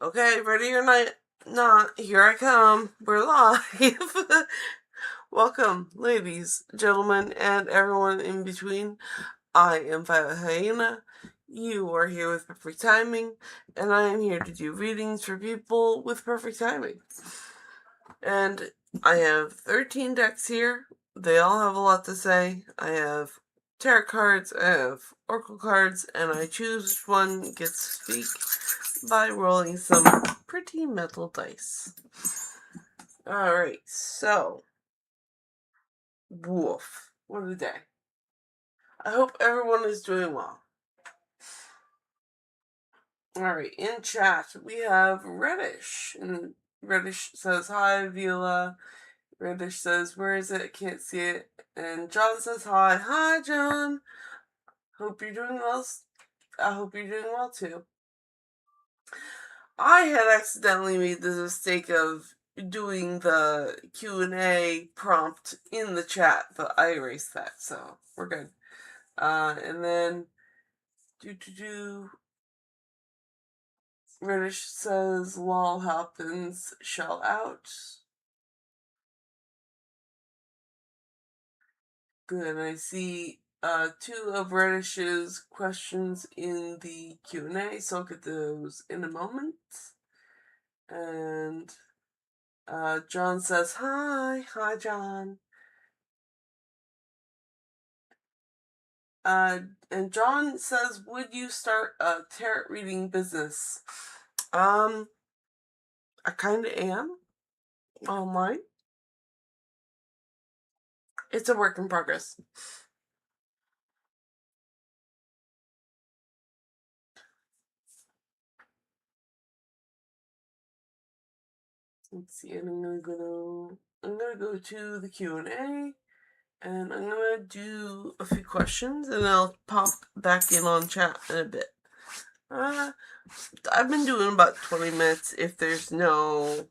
Okay, ready or not, here I come. We're live. Welcome, ladies, gentlemen, and everyone in between. I am Violet Hyena. You are here with perfect timing, and I am here to do readings for people with perfect timing. And I have 13 decks here. They all have a lot to say. I have tarot cards, I have oracle cards, and I choose which one gets to speak by rolling some pretty metal dice. Alright, so. Woof. What a day. I hope everyone is doing well. Alright, in chat we have Reddish. And Reddish says, "Hi, Viola." Reddish says, "Where is it? I can't see it." And John says, "Hi." Hi, John. Hope you're doing well. I hope you're doing well too. I had accidentally made the mistake of doing the Q&A prompt in the chat, but I erased that, so we're good. And then Reddish says, "Lol happens, shell out." Good, I see two of Reddish's questions in the Q&A, so I'll get those in a moment. And John says, "Hi." Hi, John. And John says, "Would you start a tarot reading business?" I kind of am. Online. It's a work in progress. Let's see, and I'm gonna go to the Q&A, and I'm gonna do a few questions, and I'll pop back in on chat in a bit. I've been doing about 20 minutes if there's no...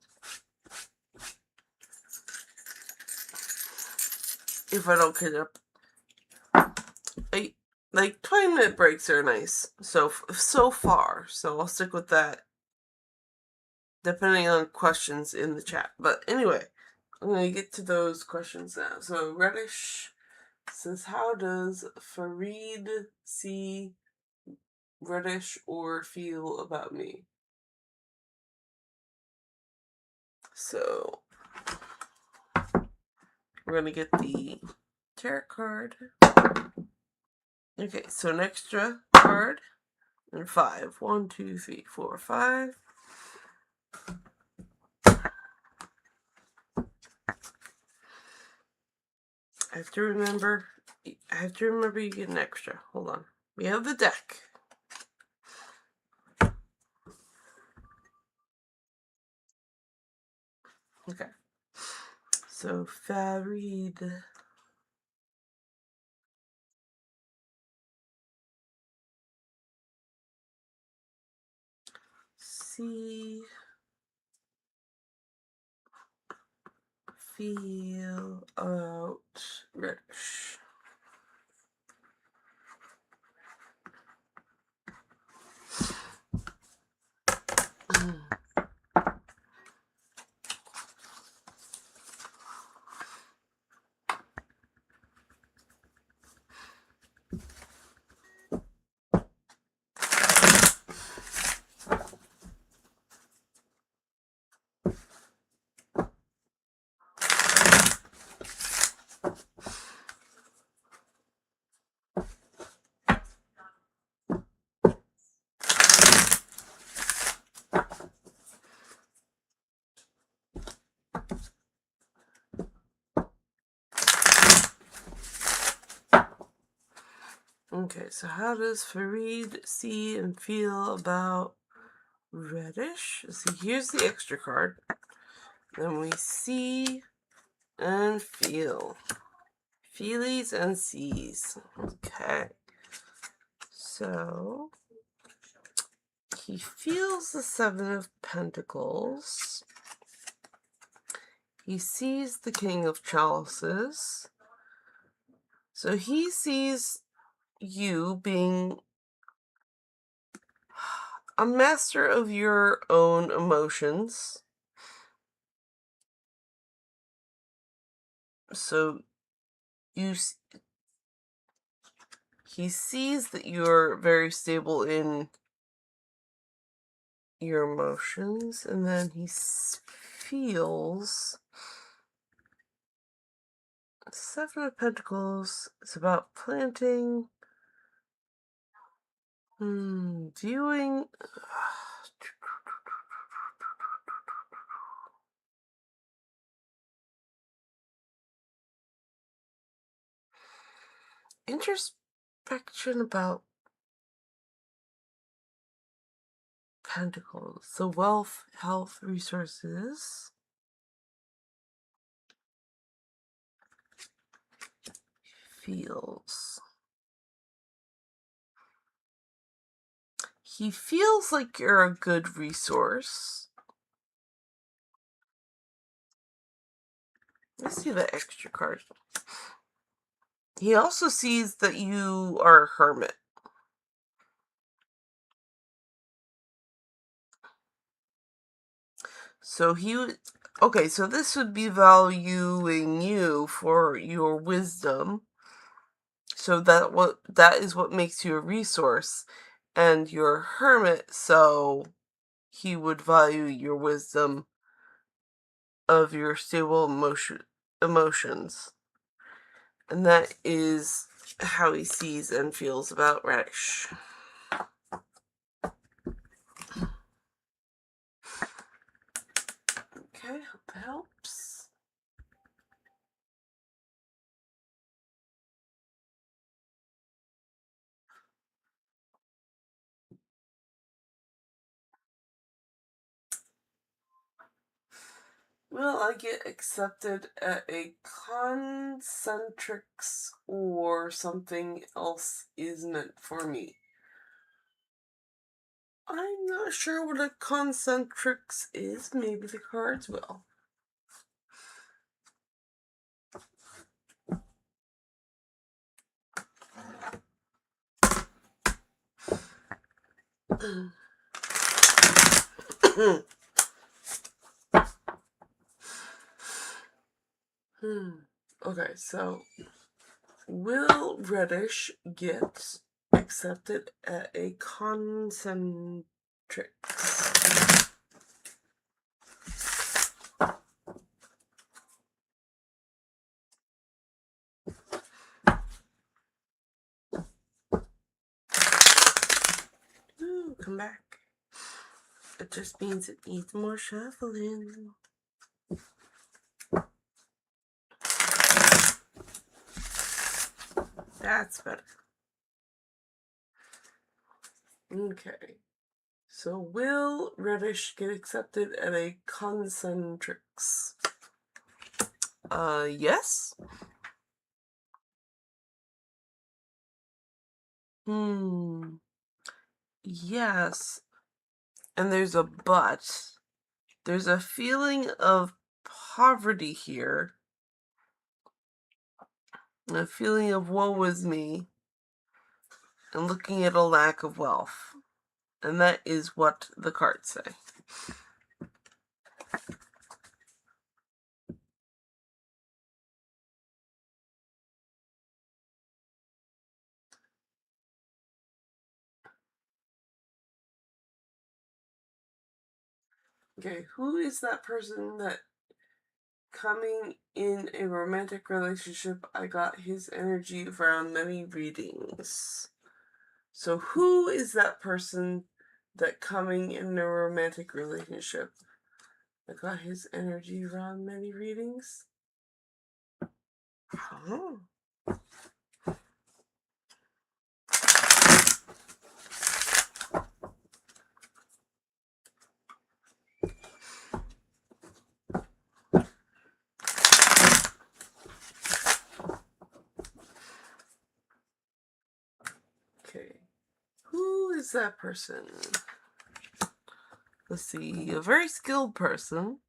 if I don't get up. 20-minute breaks are nice, so far, so I'll stick with that, depending on questions in the chat. But anyway, I'm going to get to those questions now. So Reddish says, "How does Farid see Reddish or feel about me?" So we're going to get the tarot card. Okay, so an extra card. And 5. 1, 2, 3, 4, 5. I have to remember you get an extra. Hold on. We have the deck. Okay. So Farid. See. Feel out Reddish. Okay, so how does Farid see and feel about Reddish? See, here's the extra card. Then we see and feel. Feelies and sees. Okay. So he feels the 7 of Pentacles. He sees the King of Chalices. So he sees you being a master of your own emotions. So he sees that you're very stable in your emotions, and then he feels Seven of Pentacles. It's about planting, viewing. Introspection about Pentacles. So wealth, health, resources. He feels like you're a good resource. Let's see the extra card. He also sees that you are a hermit. So so this would be valuing you for your wisdom. So that is what makes you a resource, and you're a hermit, so he would value your wisdom of your stable emotions. And that is how he sees and feels about Radish. Okay, hope that helps. Will I get accepted at a concentrix, or something else is meant for me? I'm not sure what a concentrix is. Maybe the cards will. Okay, so will Reddish get accepted at a concentrix? Ooh, come back. It just means it needs more shuffling. That's better. Okay. So will Reddish get accepted at a concentrix? Yes. Yes. And there's a but. There's a feeling of poverty here. A feeling of woe is me. And looking at a lack of wealth. And that is what the cards say. Okay, who is that person that coming in a romantic relationship, I got his energy around many readings? So who is that person that coming in a romantic relationship, I got his energy around many readings? Oh. Okay. Who is that person? Let's see. A very skilled person.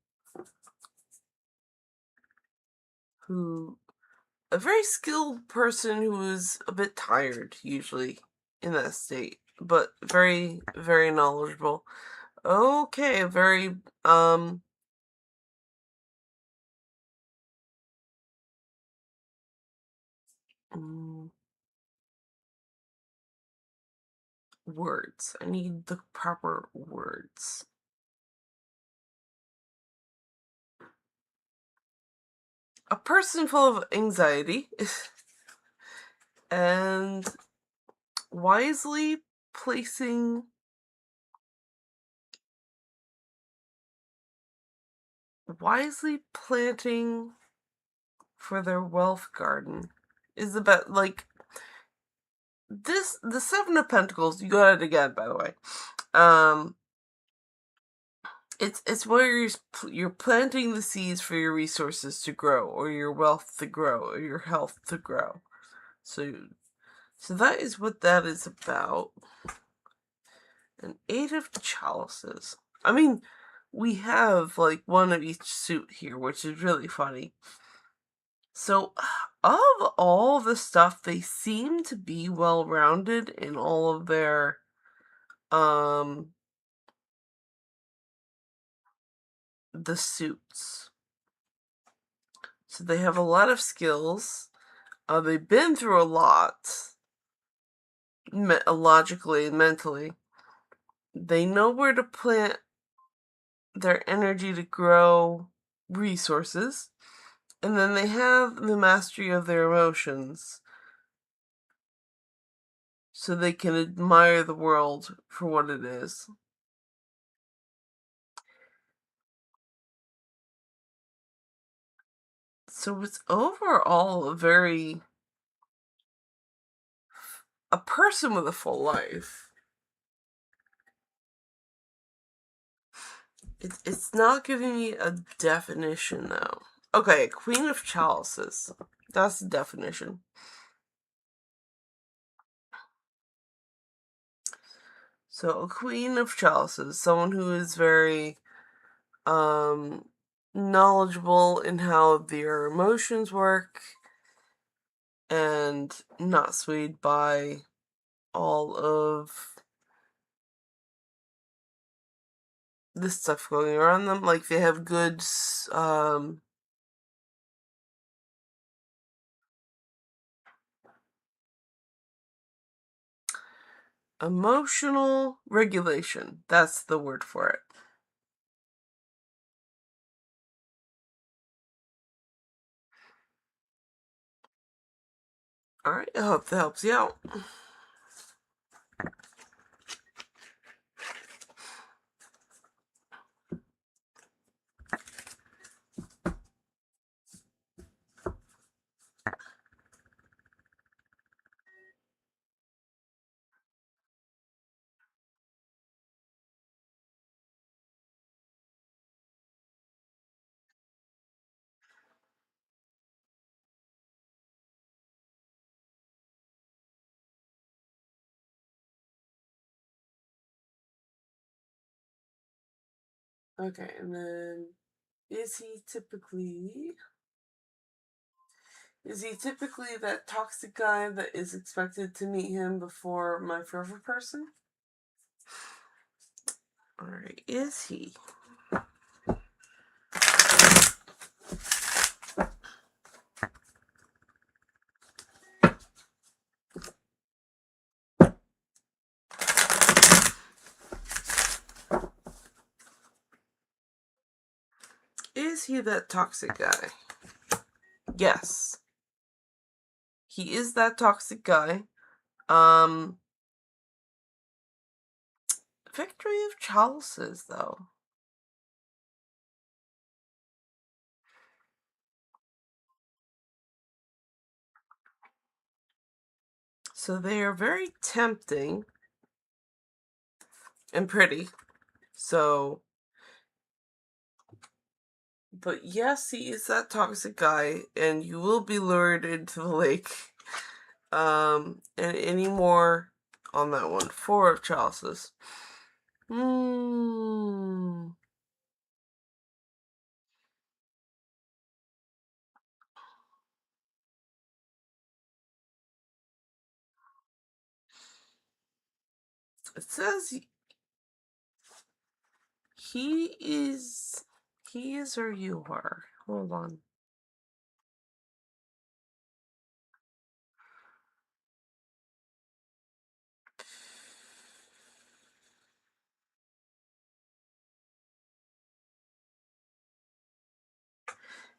A very skilled person who is a bit tired, usually, in that state. but very, very knowledgeable. Okay, very, mm, words. I need the proper words. A person full of anxiety and wisely placing wisely planting for their wealth garden is about like the Seven of Pentacles. You got it again, by the way. It's where you're planting the seeds for your resources to grow, or your wealth to grow, or your health to grow. So that is what that is about. An Eight of Chalices. I mean, we have like one of each suit here, which is really funny. So, of all the stuff, they seem to be well-rounded in all of their, the suits. So they have a lot of skills. They've been through a lot, logically and mentally. They know where to plant their energy to grow resources. And then they have the mastery of their emotions. So they can admire the world for what it is. So it's overall a person with a full life. It's not giving me a definition though. Okay, Queen of Chalices. That's the definition. So a Queen of Chalices, someone who is very knowledgeable in how their emotions work and not swayed by all of this stuff going around them. Like they have good emotional regulation. That's the word for it. Alright, I hope that helps you out. Okay, and then is he typically that toxic guy that is expected to meet him before my forever person? Alright, is he? Is he that toxic guy? Yes. He is that toxic guy. Victory of Chalices, though. So they are very tempting and pretty. So, but yes, he is that toxic guy, and you will be lured into the lake. And any more on that one? Four of Chalices. It says he is or you are. Hold on.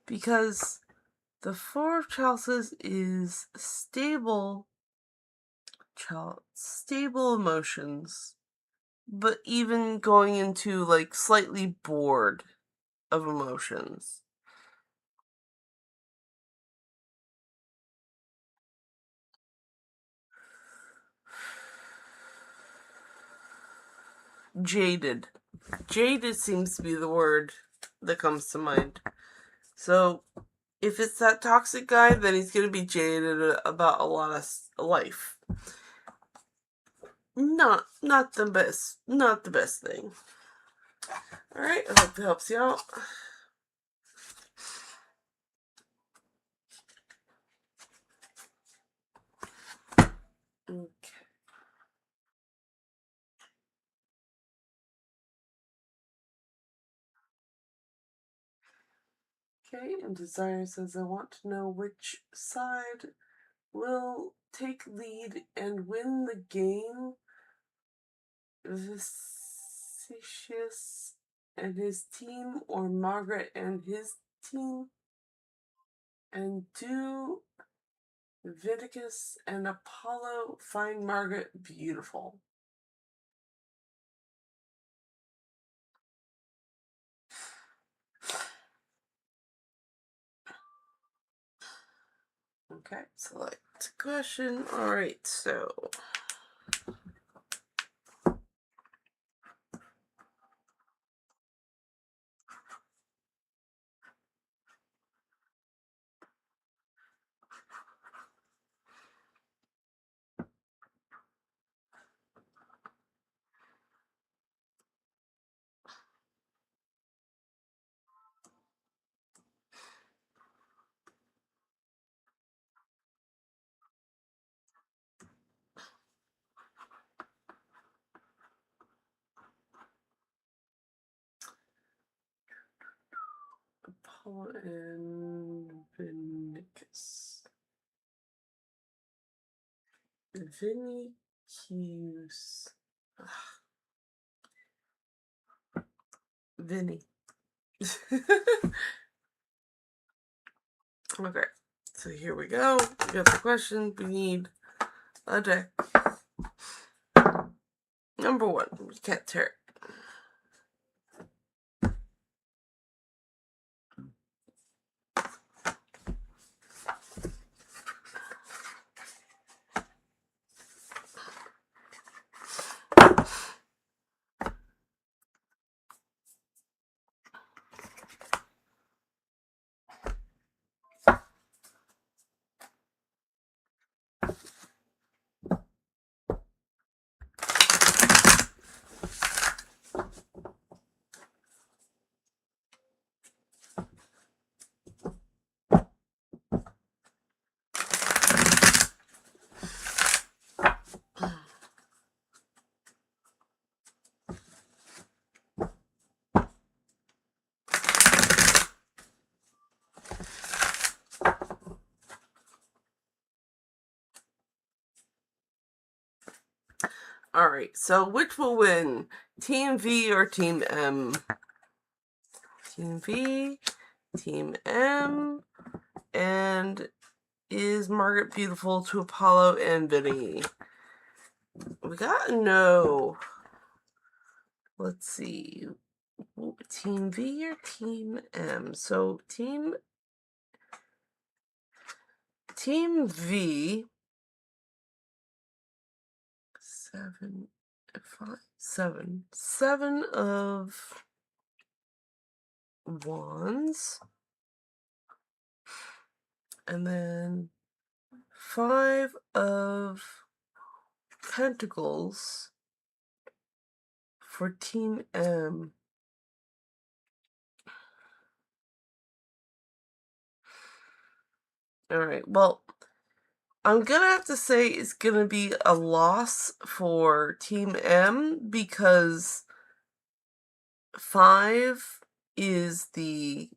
Because the Four of Chalices is stable emotions, but even going into like slightly bored of emotions. Jaded. Jaded seems to be the word that comes to mind. So, if it's that toxic guy, then he's going to be jaded about a lot of life. Not the best thing. All right, I hope that helps you out. Okay, and Desire says, I want to know which side will take lead and win the game. Vicious and his team, or Margaret and his team? And do Viticus and Apollo find Margaret beautiful? Okay, select question. Alright, so Apollo and Vinicus. Vinicus. Vinny. Okay, so here we go. We got the question. We need a deck. Number one, we can't tear it. Alright, so which will win? Team V or Team M? Team V, Team M, and is Margaret beautiful to Apollo and Vinny? We gotta know. Let's see. Team V or Team M? So Team V. 7 of wands, and then 5 of pentacles for Team M. All right, well, I'm gonna have to say it's gonna be a loss for Team M because 5 is the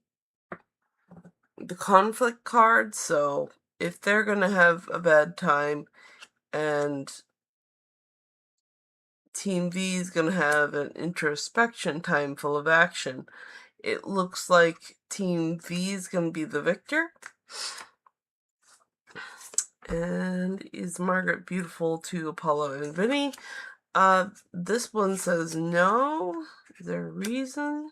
conflict card, so if they're gonna have a bad time and Team V is gonna have an introspection time full of action, it looks like Team V is gonna be the victor. And is Margaret beautiful to Apollo and Vinny? This one says no. Is there a reason?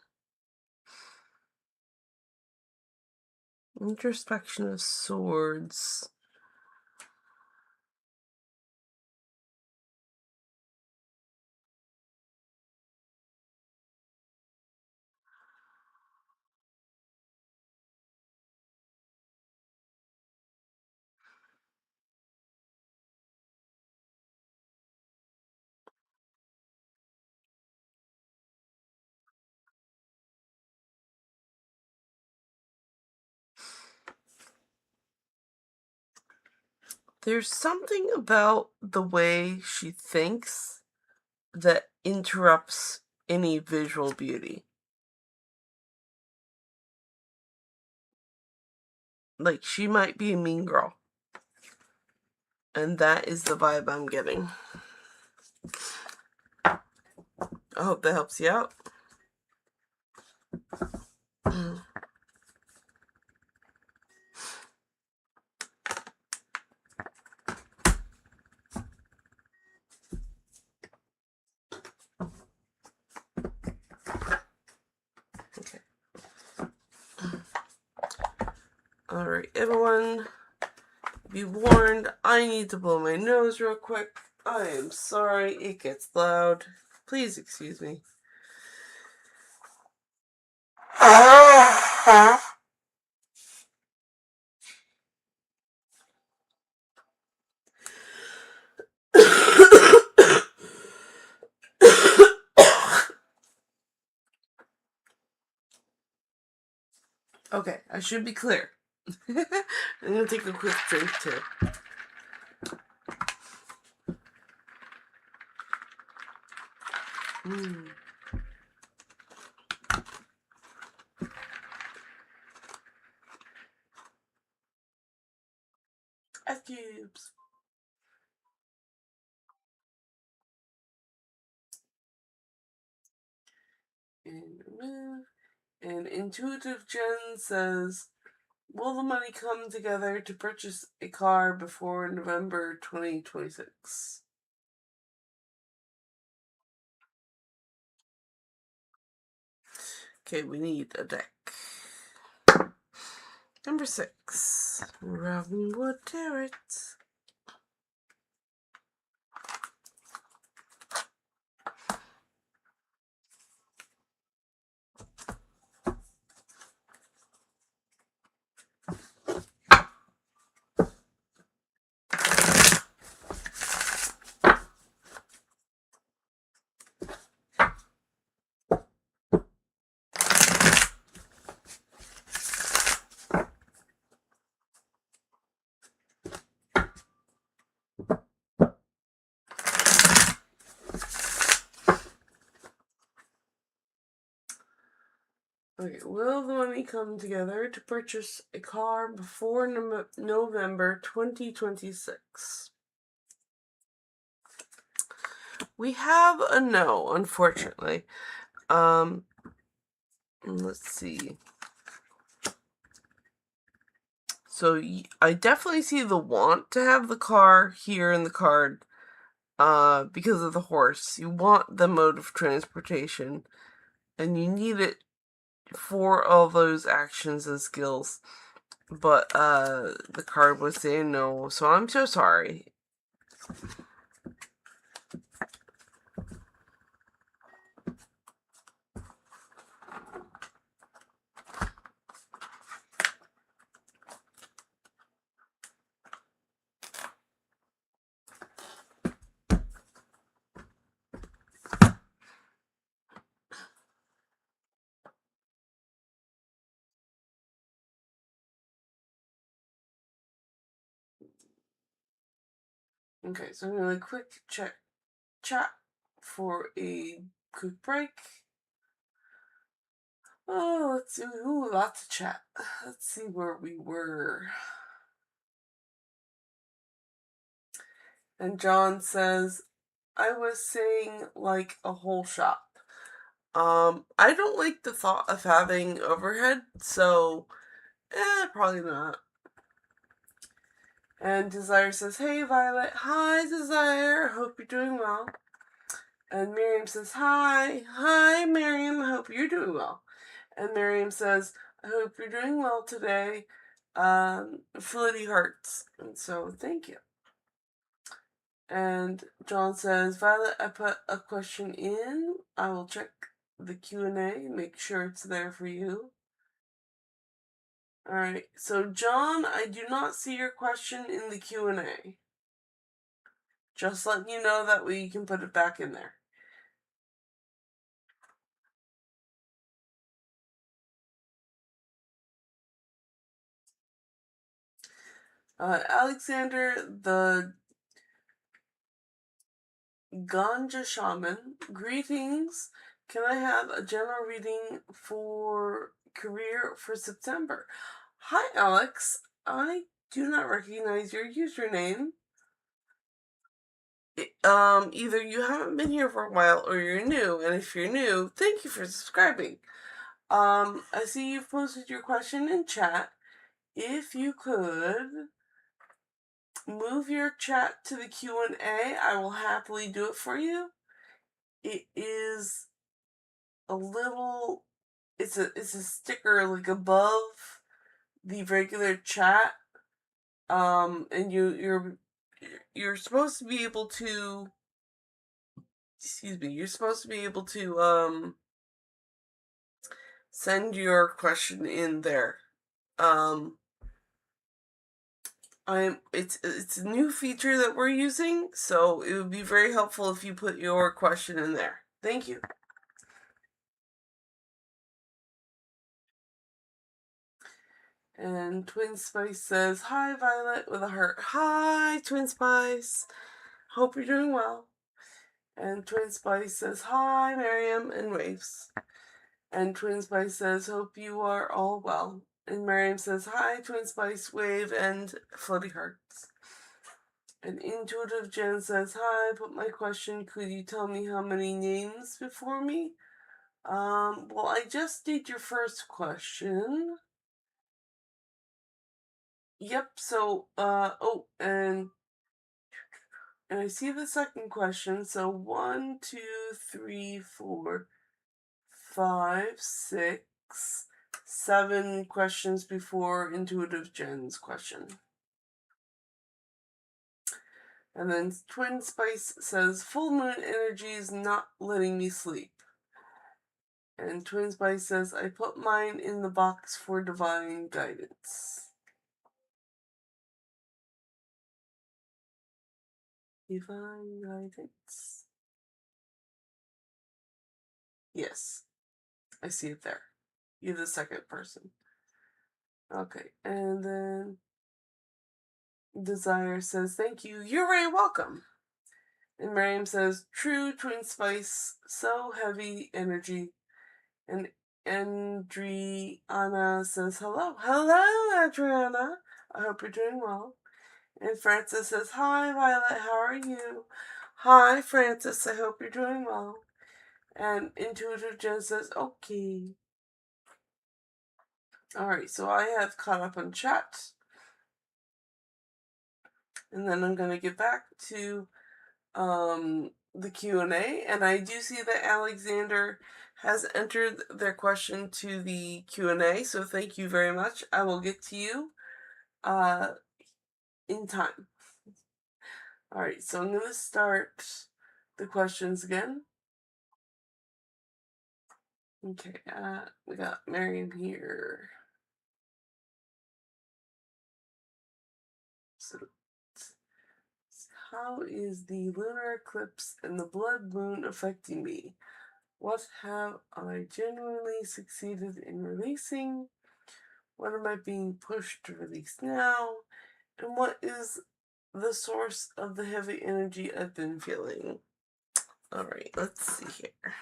Introspection of Swords. There's something about the way she thinks that interrupts any visual beauty. Like, she might be a mean girl. And that is the vibe I'm getting. I hope that helps you out. Okay. Alright, everyone. Be warned, I need to blow my nose real quick. I am sorry, it gets loud. Please excuse me. Okay, I should be clear. I'm gonna take a quick drink too. Ice cubes. And remove. And Intuitive Jen says, will the money come together to purchase a car before November 2026? Okay, we need a deck. Number 6. Ravenwood Terrace. Okay, will the money come together to purchase a car before November 2026? We have a no, unfortunately. Let's see. So I definitely see the want to have the car here in the card because of the horse. You want the mode of transportation and you need it for all those actions and skills. But the card was saying no, so I'm so sorry. Okay, so I'm going to quick chat for a quick break. Oh, let's see. Ooh, lots of chat. Let's see where we were. And John says, I was saying like a whole shop. I don't like the thought of having overhead, so probably not. And Desire says, hey Violet. Hi Desire, hope you're doing well. And Miriam says, hi Miriam, hope you're doing well. And Miriam says, I hope you're doing well today. Floaty hearts. And so thank you. And John says, Violet, I put a question in. I will check the Q&A, make sure it's there for you. Alright, so John, I do not see your question in the Q&A. Just letting you know that way you can put it back in there. Alexander, the Ganja Shaman, greetings. Can I have a general reading for career for September? Hi, Alex. I do not recognize your username. Either you haven't been here for a while or you're new, and if you're new, thank you for subscribing. I see you've posted your question in chat. If you could move your chat to the Q&A, I will happily do it for you. It is a little, it's a sticker like above the regular chat. And you're supposed to be able to, you're supposed to be able to send your question in there. It's a new feature that we're using, so it would be very helpful if you put your question in there. Thank you. And Twin Spice says, hi Violet with a heart. Hi Twin Spice. Hope you're doing well. And Twin Spice says, hi Miriam, and waves. And Twin Spice says, hope you are all well. And Miriam says, hi Twin Spice, wave, and floaty hearts. And Intuitive Jen says, hi, put my question, could you tell me how many names before me? Well, I just did your first question. Yep, so, and I see the second question, so 1, 2, 3, 4, 5, 6, 7 questions before Intuitive Jen's question. And then Twin Spice says, full moon energy is not letting me sleep. And Twin Spice says, I put mine in the box for divine guidance. Divine guidance. Yes, I see it there. You're the second person. Okay, and then Desire says, thank you. You're very welcome. And Miriam says, true Twin Spice, so heavy energy. And Adriana says, hello. Hello, Adriana. I hope you're doing well. And Francis says, hi, Violet, how are you? Hi, Francis, I hope you're doing well. And Intuitive Jen says, okay. Alright, so I have caught up on chat. And then I'm going to get back to the Q&A. And I do see that Alexander has entered their question to the Q&A, so thank you very much. I will get to you in time. Alright, so I'm going to start the questions again. Okay, we got Marion here. So, how is the lunar eclipse and the blood moon affecting me? What have I genuinely succeeded in releasing? What am I being pushed to release now? And what is the source of the heavy energy I've been feeling. Alright, let's see here.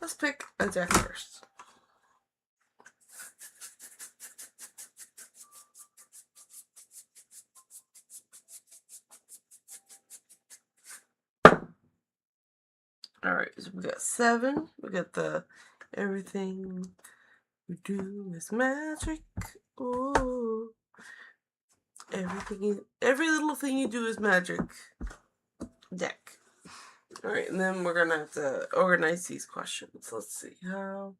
Let's pick a deck first. Alright, so we got 7. We got the everything we do is magic. Ooh. Every little thing you do is magic deck. Alright, and then we're gonna have to organize these questions. Let's see. How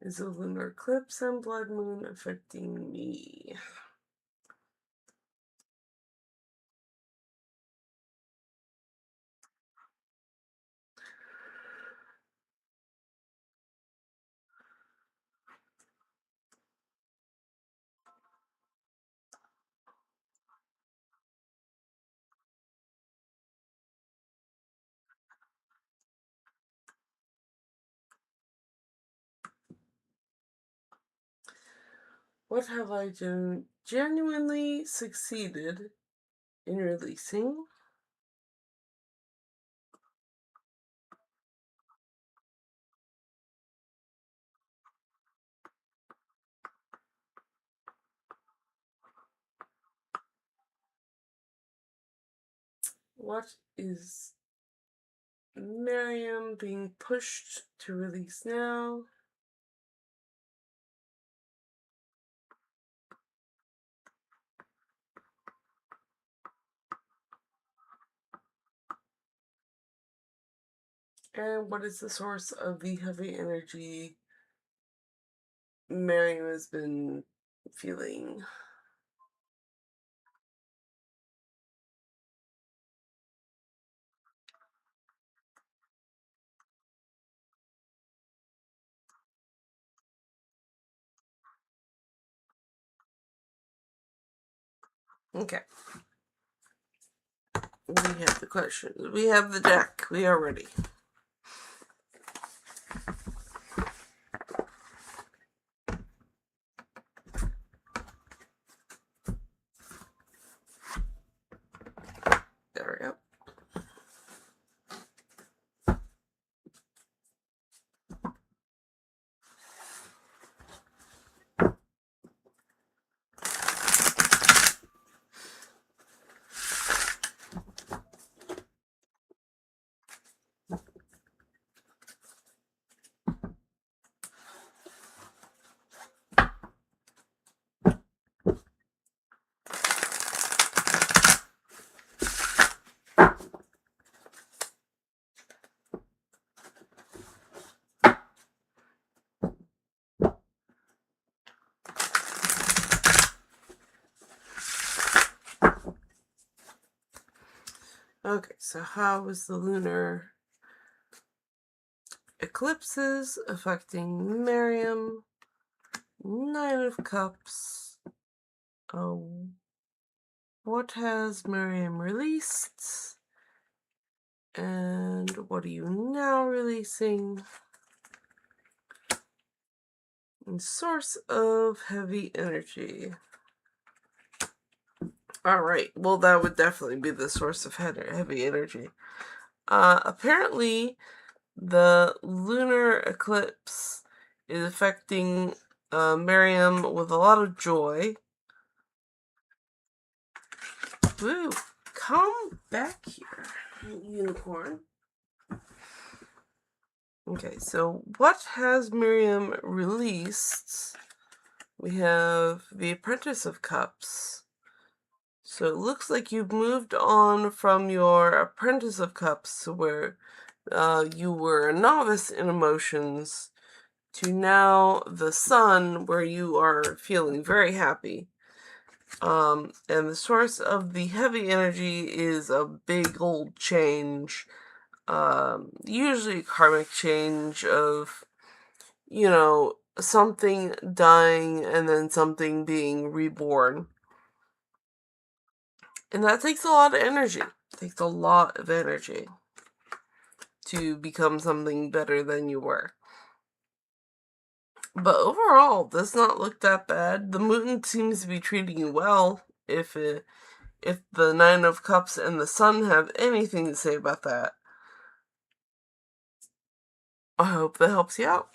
is the lunar eclipse and blood moon affecting me? What have I genuinely succeeded in releasing? What is Miriam being pushed to release now? And what is the source of the heavy energy Miriam has been feeling? Okay. We have the questions. We have the deck. We are ready. There we go. Okay, so how is the lunar eclipses affecting Miriam? 9 of Cups. Oh, what has Miriam released? And what are you now releasing? And source of heavy energy. Alright, well, that would definitely be the source of heavy energy. Apparently, the lunar eclipse is affecting Miriam with a lot of joy. Woo! Come back here, unicorn. Okay, so what has Miriam released? We have the Apprentice of Cups. So it looks like you've moved on from your Apprentice of Cups, where you were a novice in emotions, to now the Sun, where you are feeling very happy. And the source of the heavy energy is a big old change. Usually karmic change of, something dying and then something being reborn. And that takes a lot of energy. It takes a lot of energy to become something better than you were. But overall, does not look that bad. The moon seems to be treating you well. If the Nine of Cups and the Sun have anything to say about that, I hope that helps you out.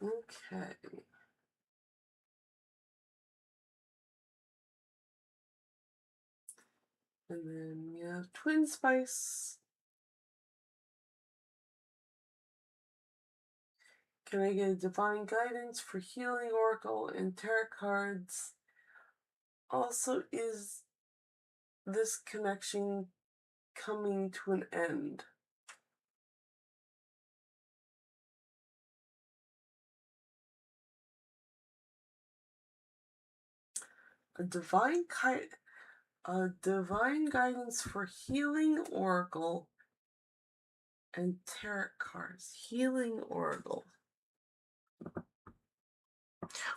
Okay. And then we have Twin Spice. Can I get a divine guidance for Healing Oracle and Tarot cards? Also, is this connection coming to an end? A divine guidance for Healing Oracle and Tarot cards. Healing Oracle.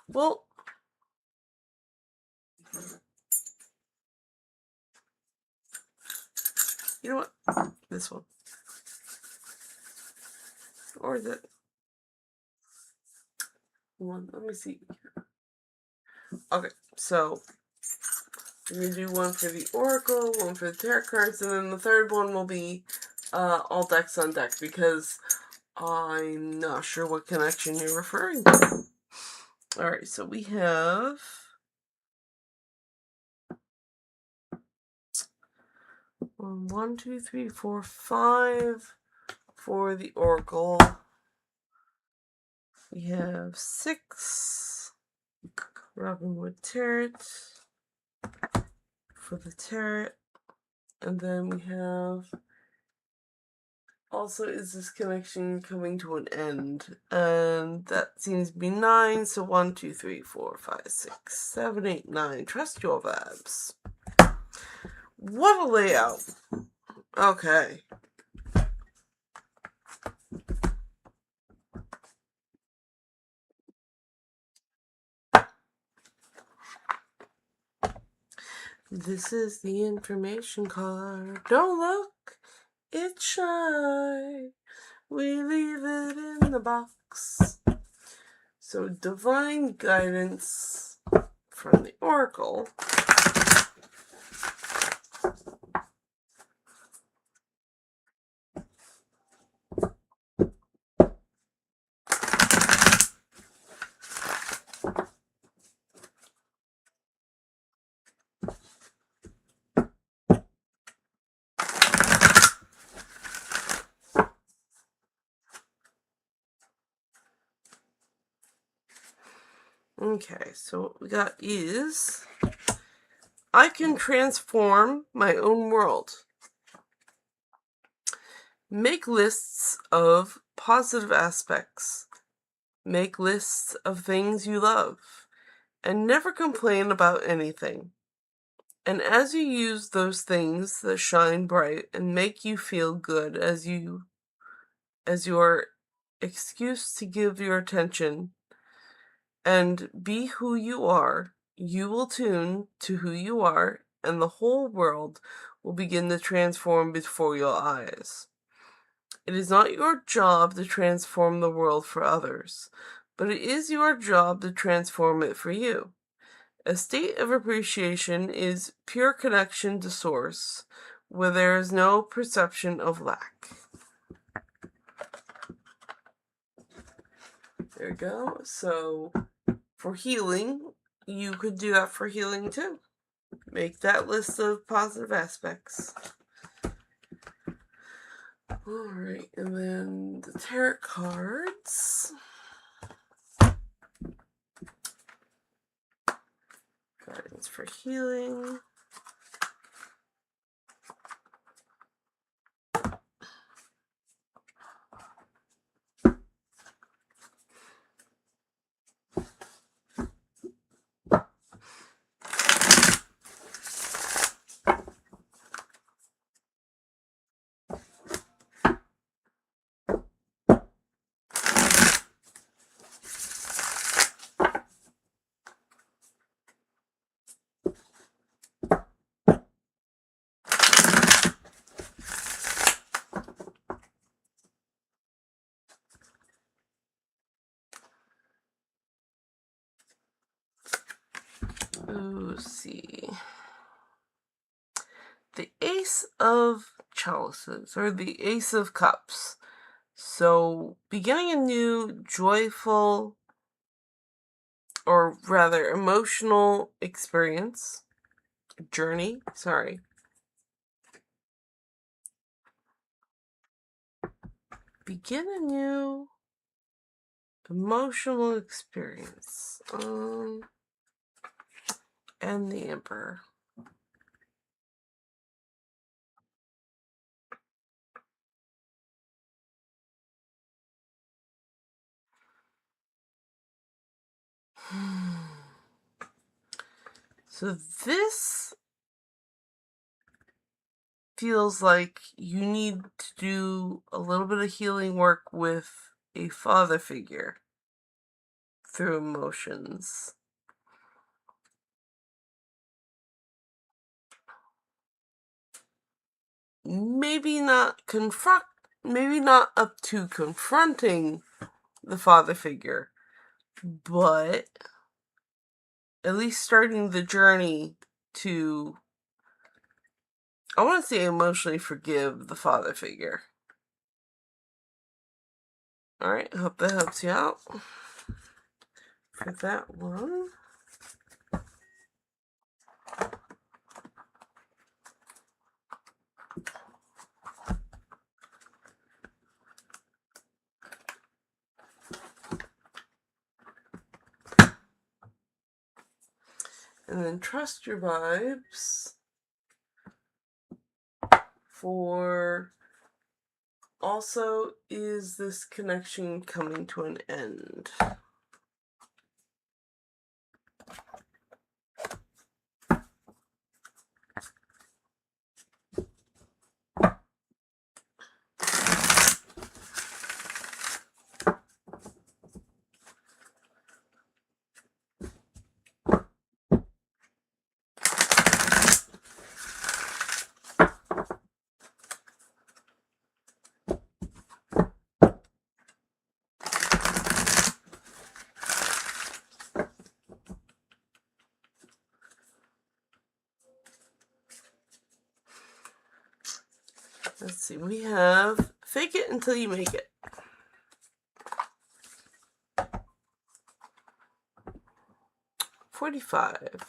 Well, you know what? This one. Or the one. Let me see. Okay, so we're going to do one for the Oracle, one for the Tarot cards, and then the third one will be all decks on deck, because I'm not sure what connection you're referring to. Alright, so we have 1, 2, 3, 4, 5 for the Oracle. We have 6 Robinwood Tarot for the Tarot. And then we have also, is this connection coming to an end? And that seems to be 9. So 1, 2, 3, 4, 5, 6, 7, 8, 9. Trust your vibes. What a layout. Okay. This is the information card. Don't look, it's shy. We leave it in the box. So, divine guidance from the Oracle. Okay, so what we got is, I can transform my own world. Make lists of positive aspects. Make lists of things you love. And never complain about anything. And as you use those things that shine bright and make you feel good as your excuse to give your attention and be who you are, you will tune to who you are, and the whole world will begin to transform before your eyes. It is not your job to transform the world for others, but it is your job to transform it for you. A state of appreciation is pure connection to Source, where there is no perception of lack. There you go. So, for healing, you could do that for healing too. Make that list of positive aspects. Alright, and then the tarot cards. Guidance for healing. see. The Ace of Chalices, or the Ace of Cups. So, beginning a new joyful, or rather emotional journey. Begin a new emotional experience. And the Emperor. So this feels like you need to do a little bit of healing work with a father figure through emotions. Maybe not up to confronting the father figure, but at least starting the journey to, I want to say, emotionally forgive the father figure. Alright, hope that helps you out for that one. And then trust your vibes for also, is this connection coming to an end? Let's see, we have fake it until you make it. $45.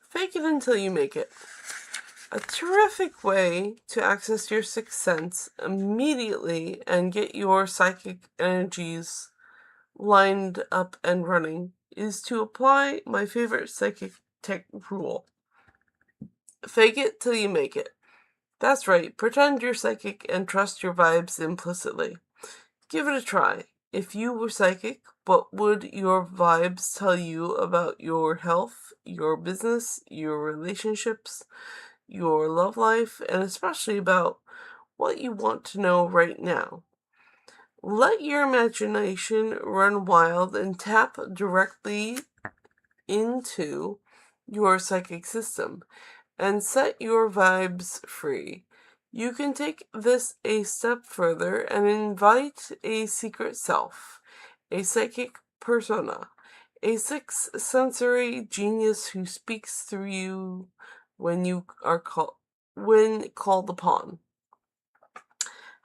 Fake it until you make it. A terrific way to access your sixth sense immediately and get your psychic energies lined up and running is to apply my favorite psychic tech rule. Fake it till you make it. That's right, pretend you're psychic and trust your vibes implicitly. Give it a try. If you were psychic, what would your vibes tell you about your health, your business, your relationships, your love life, and especially about what you want to know right now? Let your imagination run wild and tap directly into your psychic system and set your vibes free. You can take this a step further and invite a secret self, a psychic persona, a sixth sensory genius who speaks through you when called upon.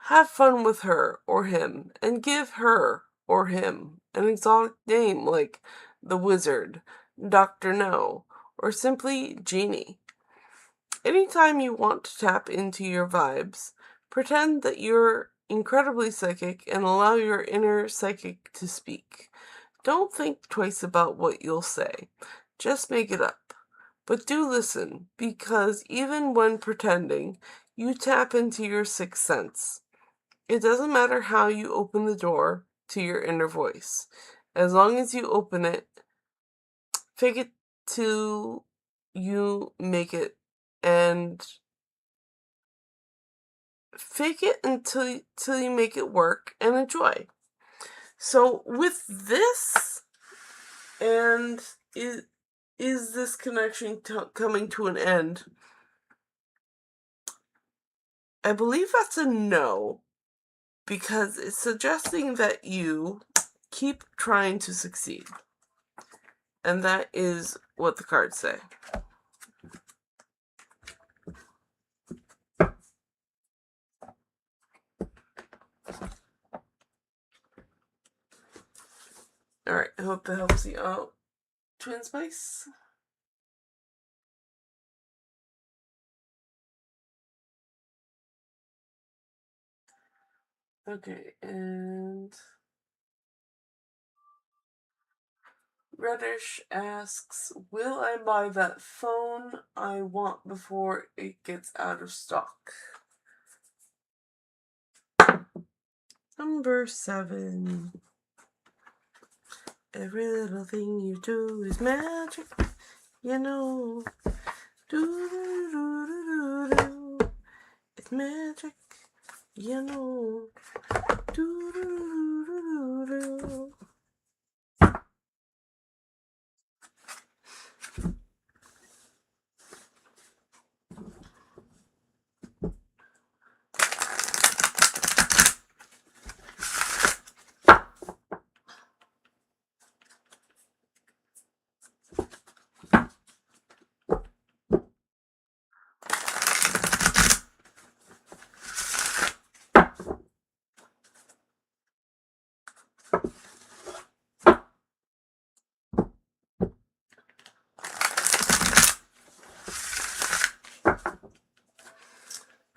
Have fun with her or him and give her or him an exotic name like the Wizard, Dr. No, or simply Genie. Anytime you want to tap into your vibes, pretend that you're incredibly psychic and allow your inner psychic to speak. Don't think twice about what you'll say. Just make it up. But do listen, because even when pretending, you tap into your sixth sense. It doesn't matter how you open the door to your inner voice. As long as you open it, fake it till you make it, and fake it till you make it work and enjoy. So with this, and is this connection coming to an end? I believe that's a no, because it's suggesting that you keep trying to succeed. And that is what the cards say. Alright, I hope that helps you out, Twin Spice. Okay, and Reddish asks, will I buy that phone I want before it gets out of stock? Number 7. Every little thing you do is magic, you know. Do. It's magic, you know. Do.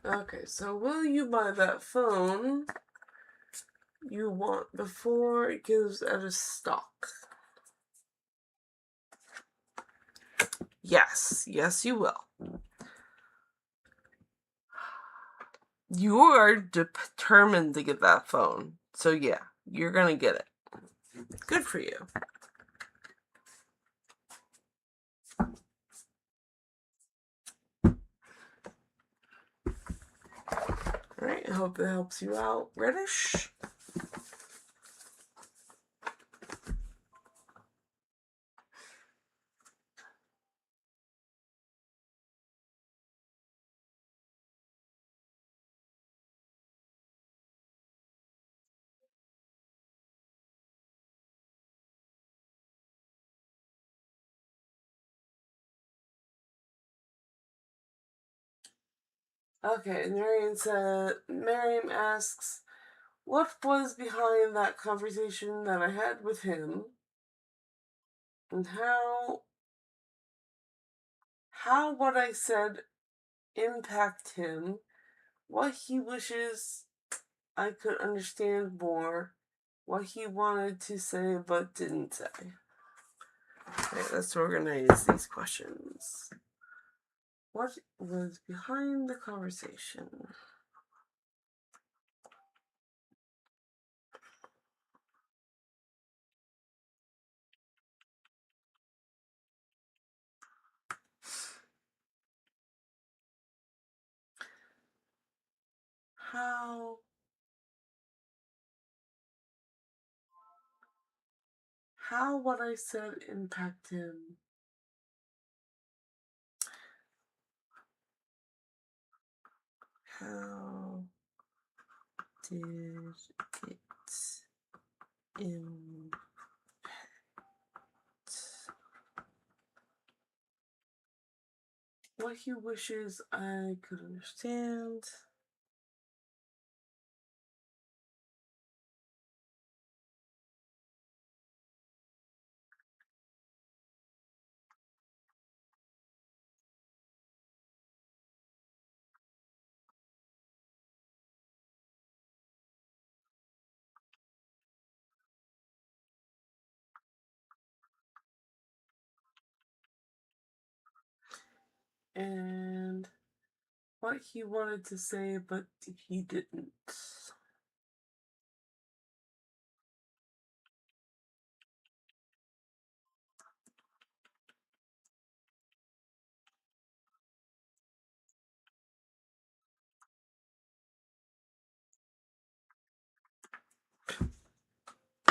Okay, so will you buy that phone you want before it goes out of stock? Yes, you will. You are determined to get that phone. So yeah, you're gonna get it. Good for you. Alright, I hope that helps you out, Reddish. Okay, Miriam asks, what was behind that conversation that I had with him? And how what I said impact him? What he wishes I could understand more? What he wanted to say but didn't say? Okay, let's organize these questions. What was behind the conversation? How what I said impact him? How did it impact what he wishes I could understand? And what he wanted to say but he didn't.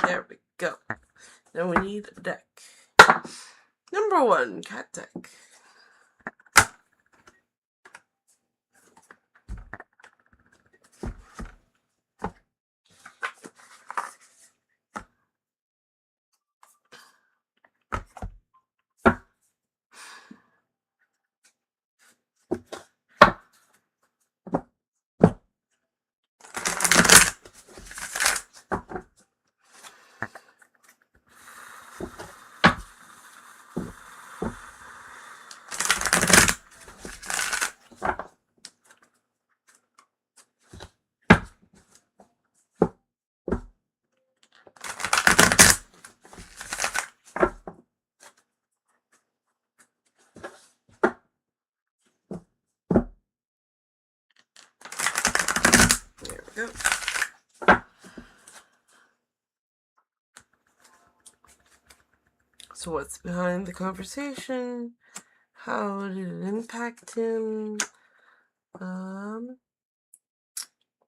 There we go. Now we need a deck. Number 1, cat deck. There we go. So what's behind the conversation? How did it impact him?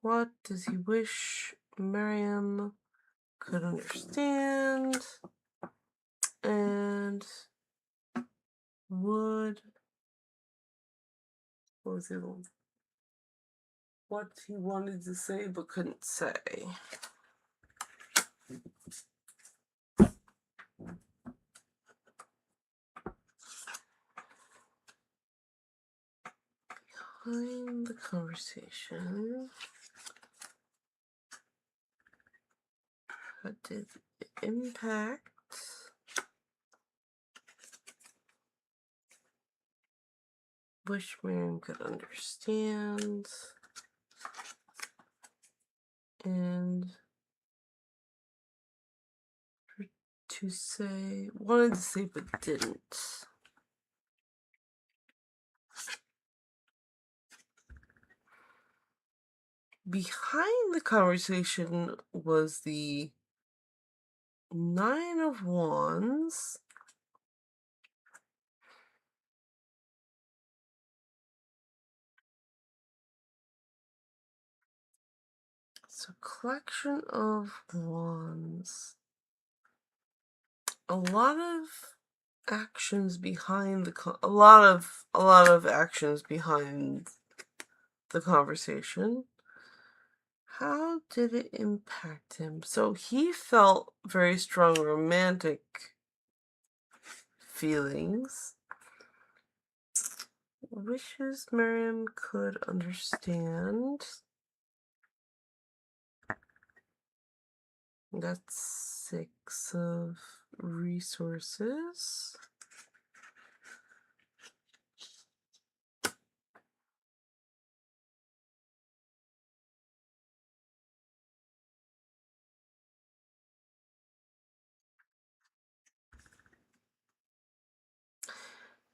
What does he wish Miriam could understand? And what was it? What he wanted to say but couldn't say. Behind the conversation, how did it impact wish Miriam could understand? And to say, wanted to say but didn't. Behind the conversation was the 9 of Wands. So collection of wands. A lot of actions behind a lot of actions behind the conversation. How did it impact him? So he felt very strong romantic feelings. Wishes Miriam could understand. That's 6 of resources.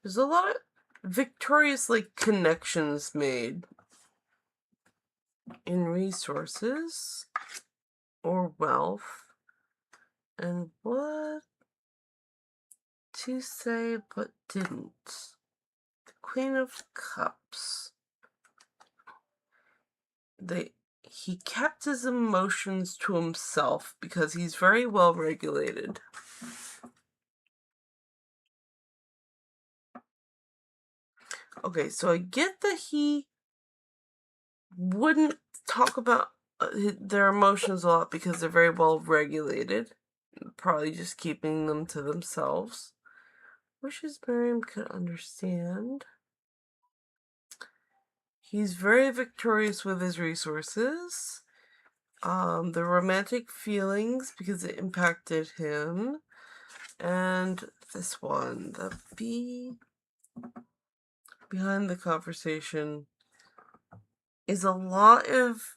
There's a lot of victorious connections made in resources or wealth. And what to say but didn't. The Queen of Cups. He kept his emotions to himself because he's very well regulated. Okay, so I get that he wouldn't talk about their emotions a lot because they're very well regulated. Probably just keeping them to themselves. Wishes Miriam could understand. He's very victorious with his resources. The romantic feelings because it impacted him. And this one, the B behind the conversation is a lot of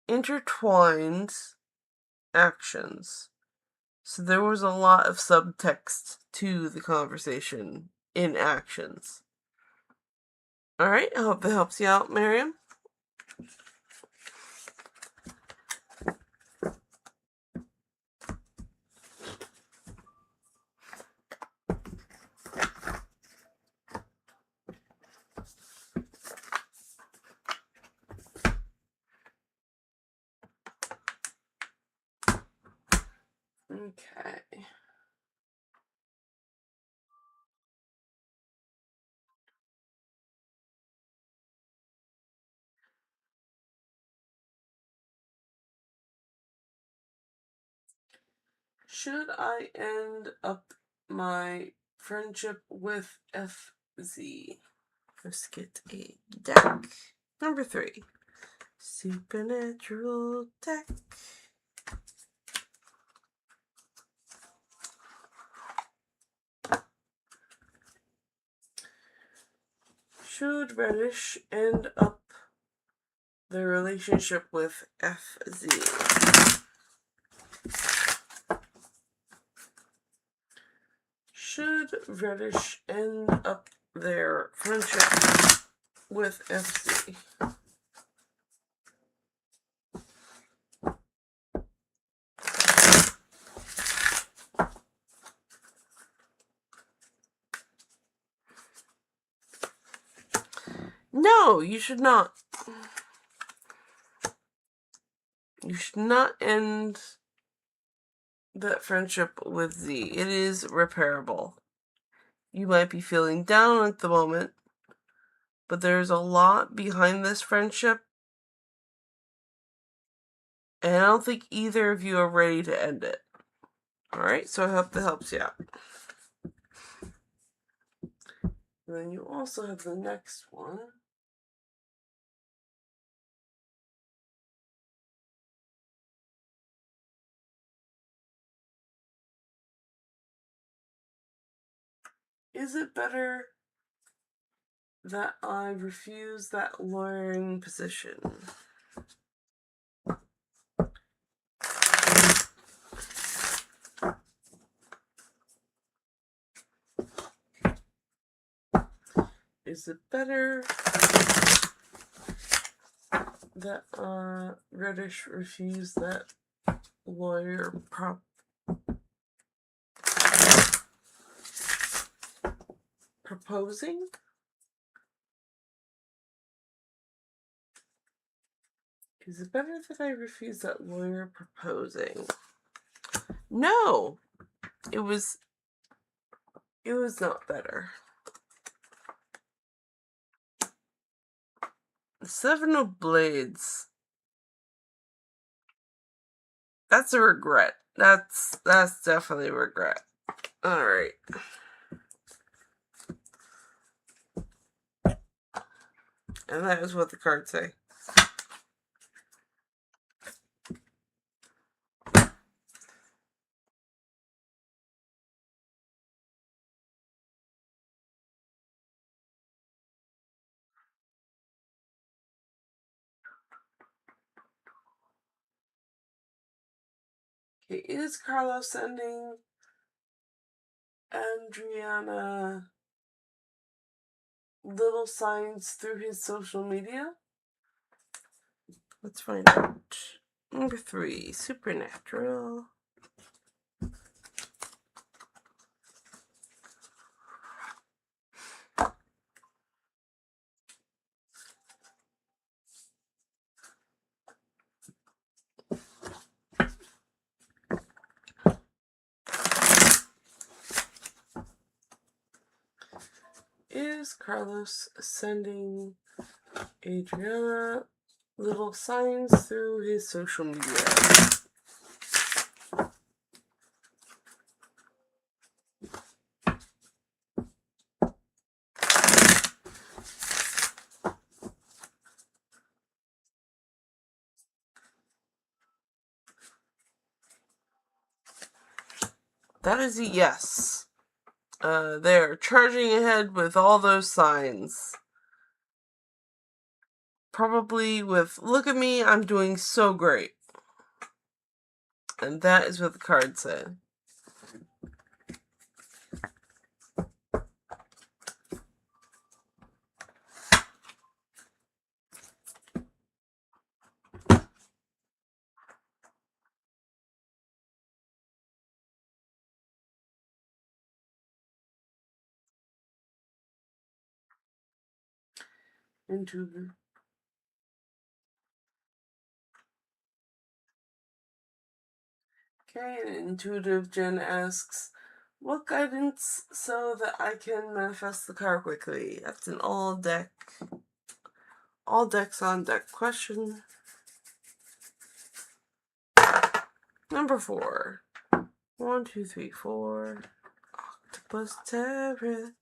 intertwined actions. So there was a lot of subtext to the conversation in actions. Alright, I hope that helps you out, Miriam. Okay. Should I end up my friendship with FZ? Let's get a deck. Number 3. Supernatural deck. Should Reddish end up their relationship with FZ? Should Reddish end up their friendship with FZ? No, you should not. You should not end that friendship with Z. It is repairable. You might be feeling down at the moment, but there's a lot behind this friendship, and I don't think either of you are ready to end it. Alright, so I hope that helps you out. And then you also have the next one. Is it better that I refuse that lawyering position? Is it better that Reddish refuse that lawyer proposing? Is it better that I refuse that lawyer proposing? No! It was not better. The 7 of Blades. That's a regret. That's definitely a regret. Alright. And that is what the cards say. Okay, is Carlos sending Adriana little signs through his social media? Let's find out. Number 3, Supernatural. Is Carlos sending Adriana little signs through his social media? That is a yes. They're charging ahead with all those signs. Probably with, look at me, I'm doing so great. And that is what the card said. Intuitive. Okay, and Intuitive Jen asks, what guidance so that I can manifest the car quickly? That's an all decks on deck question. Number 4. 1, 2, 3, 4. Octopus turret.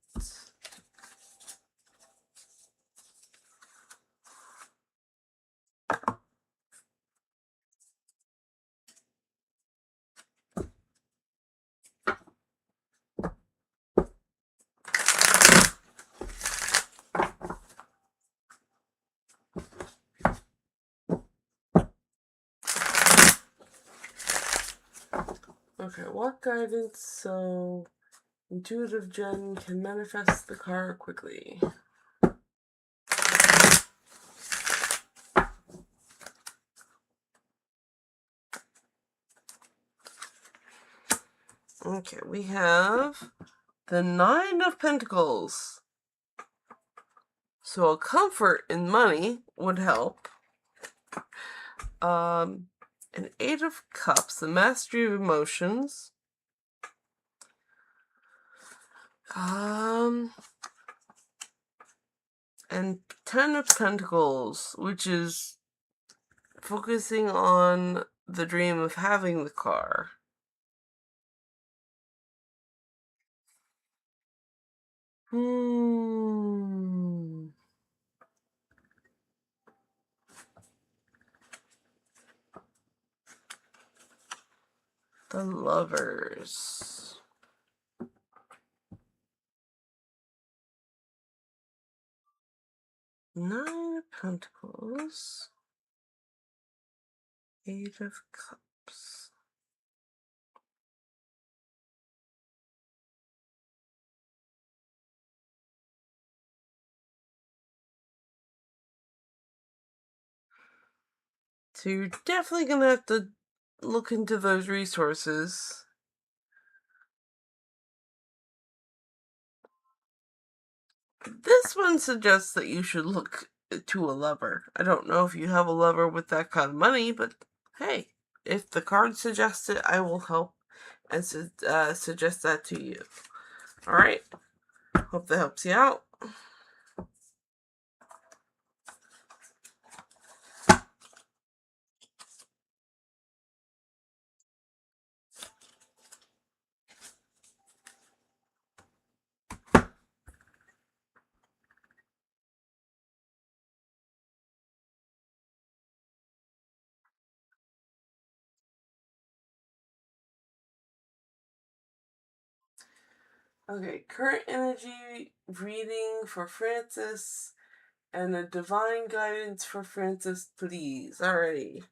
Okay, what guidance so Intuitive Gen can manifest the car quickly? Okay, we have the 9 of Pentacles. So a comfort in money would help. An 8 of Cups, the mastery of emotions. And 10 of Pentacles, which is focusing on the dream of having the car. The Lovers. Nine of Pentacles. 8 of Cups. So you're definitely going to have to look into those resources. This one suggests that you should look to a lover. I don't know if you have a lover with that kind of money, but hey, if the card suggests it, I will help and suggest that to you. Alright, hope that helps you out. Okay, current energy reading for Francis and a divine guidance for Francis, please. Alrighty.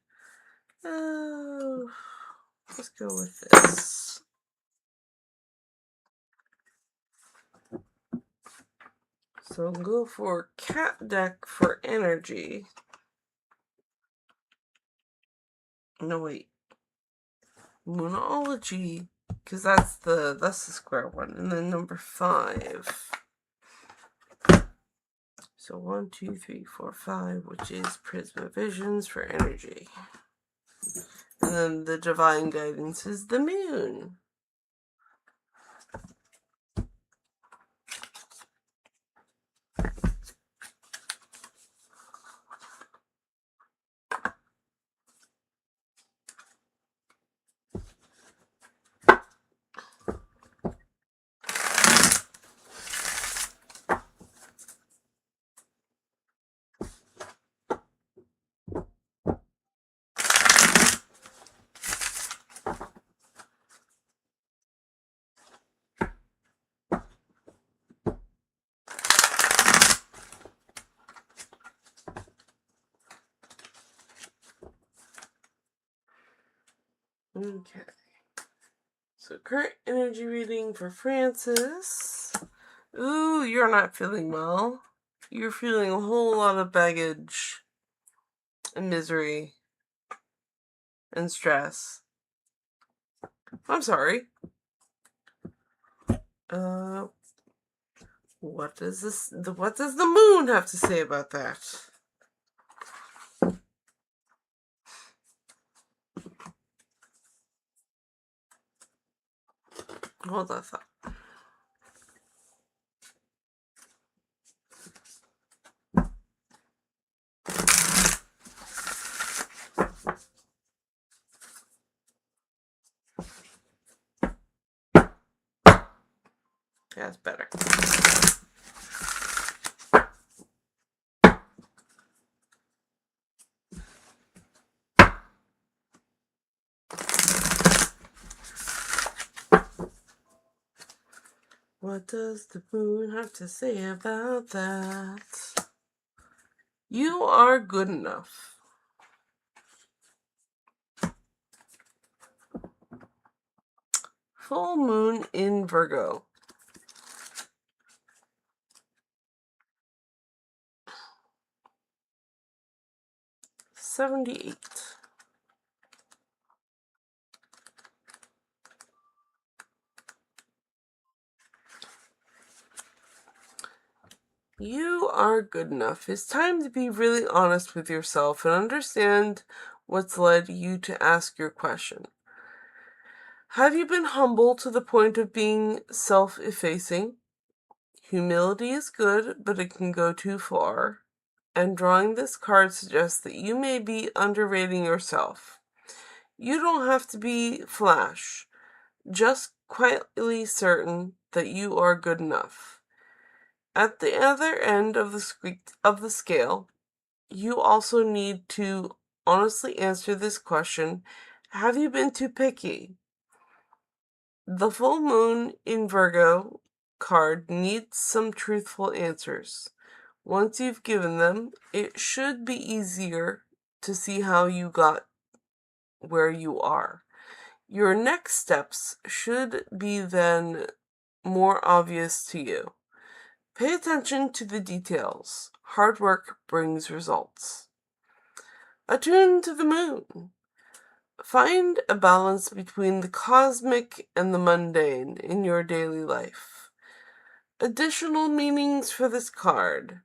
Oh, let's go with this. So I'll go for cat deck for energy. No, wait. Moonology, because that's the square one, and then number 5. So 1, 2, 3, 4, 5, which is Prisma Visions for energy. And then the divine guidance is the moon. Okay. So current energy reading for Francis. Ooh, you're not feeling well. You're feeling a whole lot of baggage and misery and stress. I'm sorry. What does the moon have to say about that? Hold on a thought. That's better. What does the moon have to say about that? You are good enough. Full moon in Virgo. $78. You are good enough. It's time to be really honest with yourself and understand what's led you to ask your question. Have you been humble to the point of being self-effacing? Humility is good, but it can go too far. And drawing this card suggests that you may be underrating yourself. You don't have to be flash, just quietly certain that you are good enough. At the other end of the scale, you also need to honestly answer this question: have you been too picky? The full moon in Virgo card needs some truthful answers. Once you've given them, it should be easier to see how you got where you are. Your next steps should be then more obvious to you. Pay attention to the details. Hard work brings results. Attune to the moon. Find a balance between the cosmic and the mundane in your daily life. Additional meanings for this card.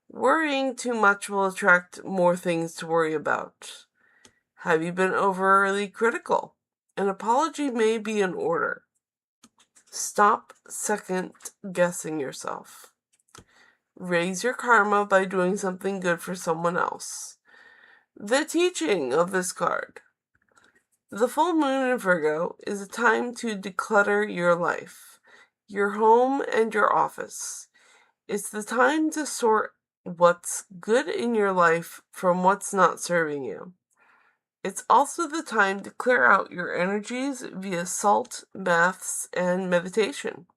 Worrying too much will attract more things to worry about. Have you been overly critical? An apology may be in order. Stop second-guessing yourself. Raise your karma by doing something good for someone else. The teaching of this card. The full moon in Virgo is a time to declutter your life, your home, and your office. It's the time to sort what's good in your life from what's not serving you. It's also the time to clear out your energies via salt baths and meditation,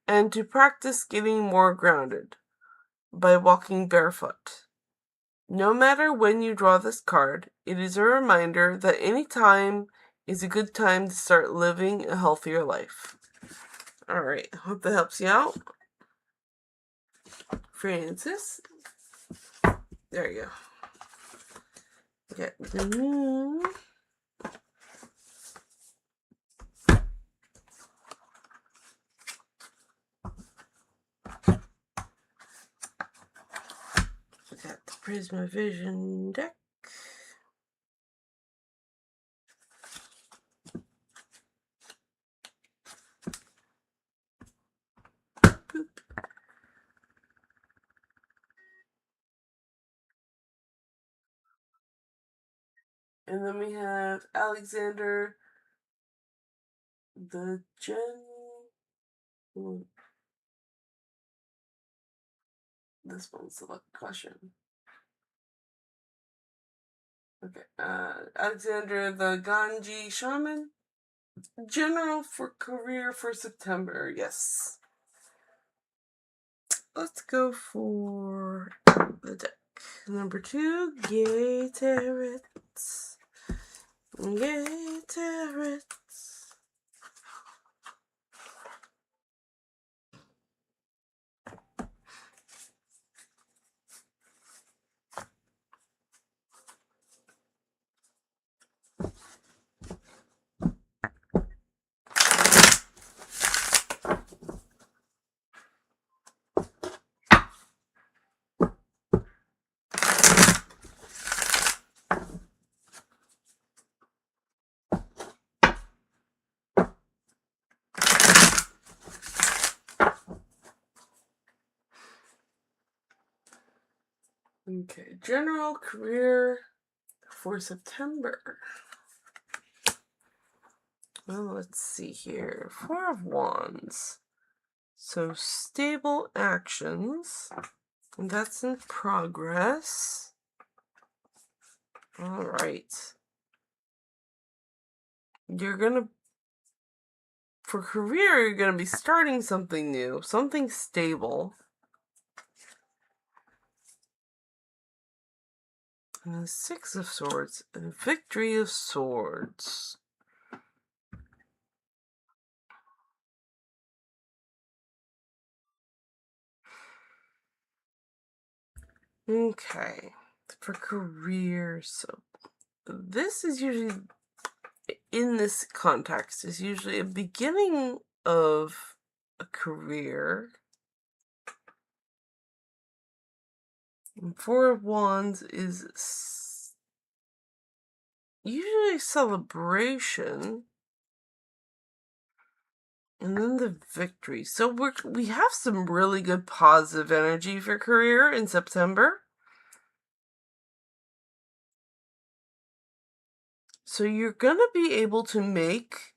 and to practice getting more grounded by walking barefoot. No matter when you draw this card, it is a reminder that any time is a good time to start living a healthier life. Alright, hope that helps you out. Francis. There you go. Get the moon. Got the Prisma Vision deck. Boop. And then we have Alexander the This one's the lucky question. Okay, Alexander the Ganji Shaman. General for career for September, yes. Let's go for the deck. Number 2, Gay Tarot. Gay Tarot. Okay, general career for September. Well, let's see here. 4 of Wands. So stable actions, and that's in progress. All right. For career, you're gonna be starting something new, something stable. And the Six of Swords and Victory of Swords. Okay, for career, so this is usually, in this context, is usually a beginning of a career. And Four of Wands is usually celebration. And then the victory. So we have some really good positive energy for career in September. So you're going to be able to make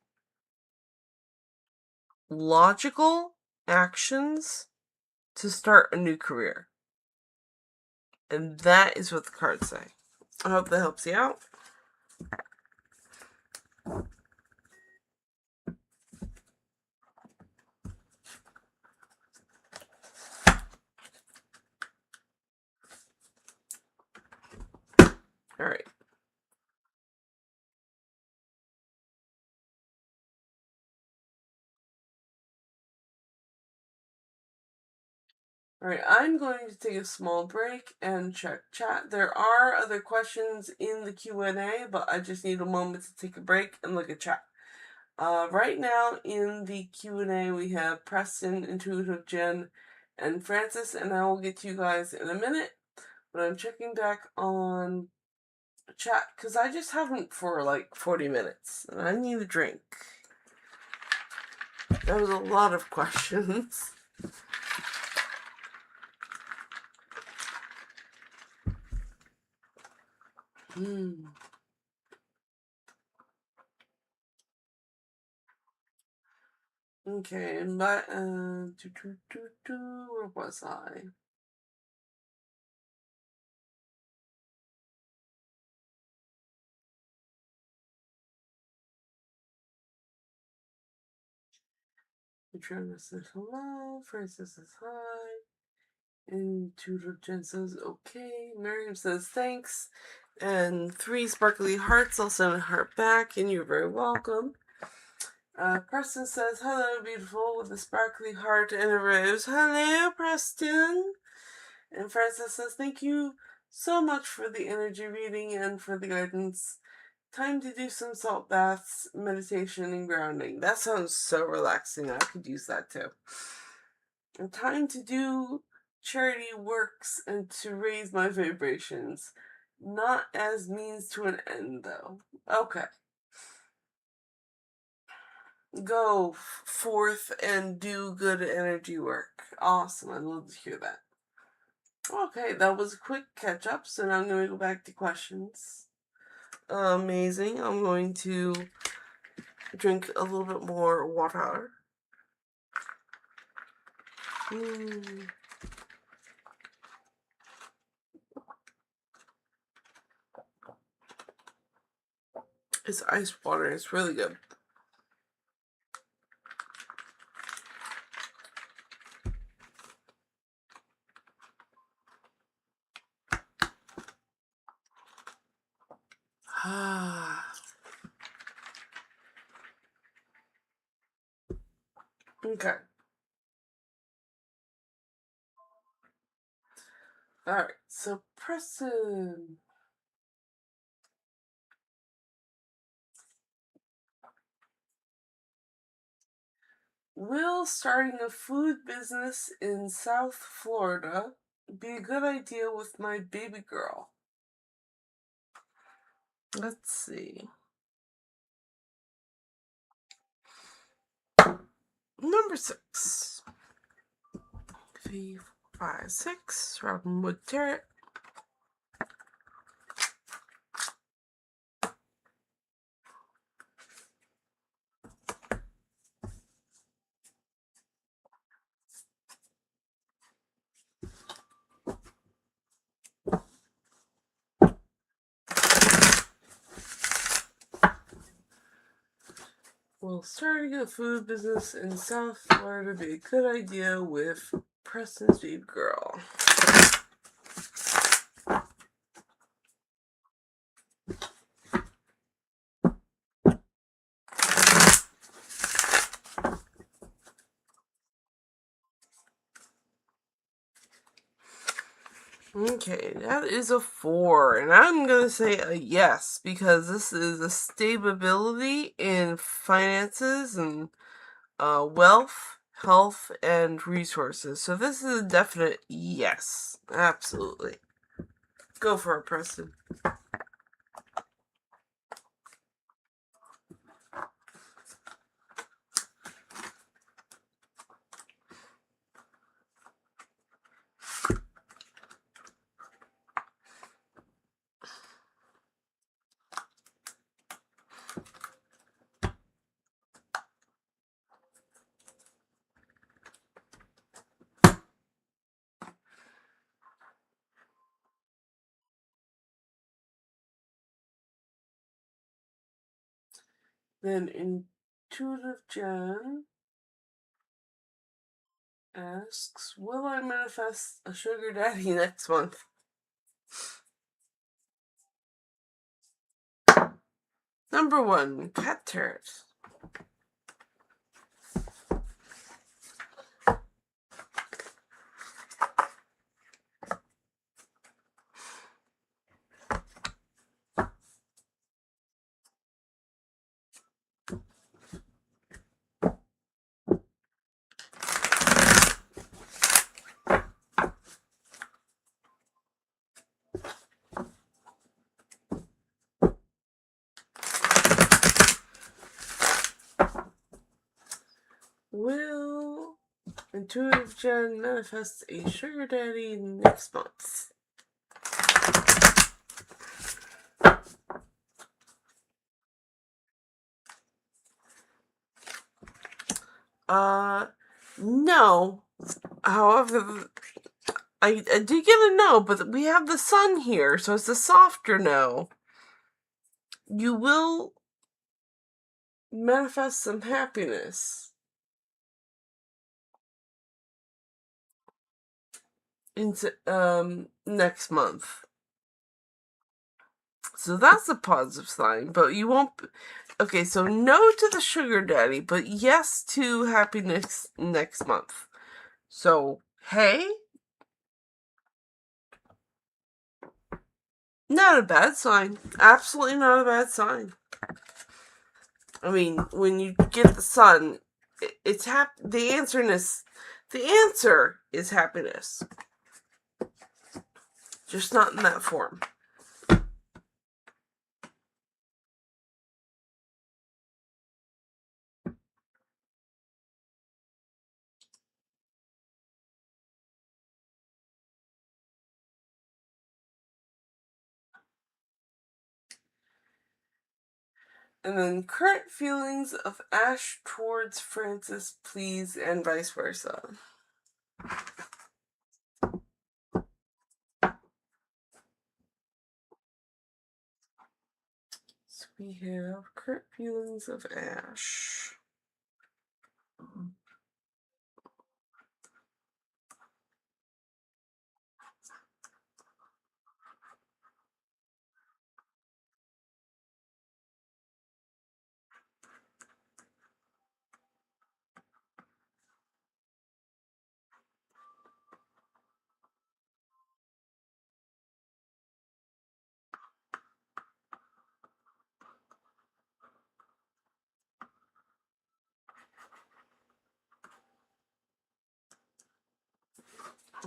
logical actions to start a new career. And that is what the cards say. I hope that helps you out. All right. All right, I'm going to take a small break and check chat. There are other questions in the Q&A, but I just need a moment to take a break and look at chat. Right now in the Q&A, we have Preston, Intuitive Jen, and Francis, and I will get to you guys in a minute. But I'm checking back on chat because I just haven't for like 40 minutes, and I need a drink. That was a lot of questions. Okay, but where was I? Patrona says hello. Francis says hi. And Tudor Jen says okay. Miriam says thanks. And 3 sparkly hearts. I'll send a heart back, and you're very welcome. Preston says hello, beautiful, with a sparkly heart and a rose. Hello, Preston. And Francis says thank you so much for the energy reading and for the guidance. Time to do some salt baths, meditation, and grounding. That sounds so relaxing. I could use that too. And time to do charity works and to raise my vibrations. Not as means to an end, though. Okay. Go forth and do good energy work. Awesome. I'd love to hear that. Okay, that was a quick catch up, so now I'm going to go back to questions. Amazing. I'm going to drink a little bit more water. It's ice water. It's really good. Okay. Alright, so Preston. Will starting a food business in South Florida be a good idea with my baby girl? Let's see. Number 6. 3, 4, 5, 6. Robinwood Terrace. Will starting a food business in South Florida be a good idea with Preston's baby girl? Okay, that is a 4, and I'm gonna say a yes, because this is a stability in finances and wealth, health, and resources. So this is a definite yes. Absolutely. Go for it, Preston. Then Intuitive Jen asks, will I manifest a sugar daddy next month? Number 1, Cat Turret. Will Intuitive Jen manifest a sugar daddy next month? No. However, I do get a no, but we have the sun here, so it's a softer no. You will manifest some happiness into next month. So that's a positive sign, but you won't. Okay, so no to the sugar daddy, but yes to happiness next month. So, hey, not a bad sign. Absolutely not a bad sign. I mean, when you get the sun, it's the answer is happiness. Just not in that form. And then current feelings of Ash towards Francis, please, and vice versa. So we have current feelings of Ash.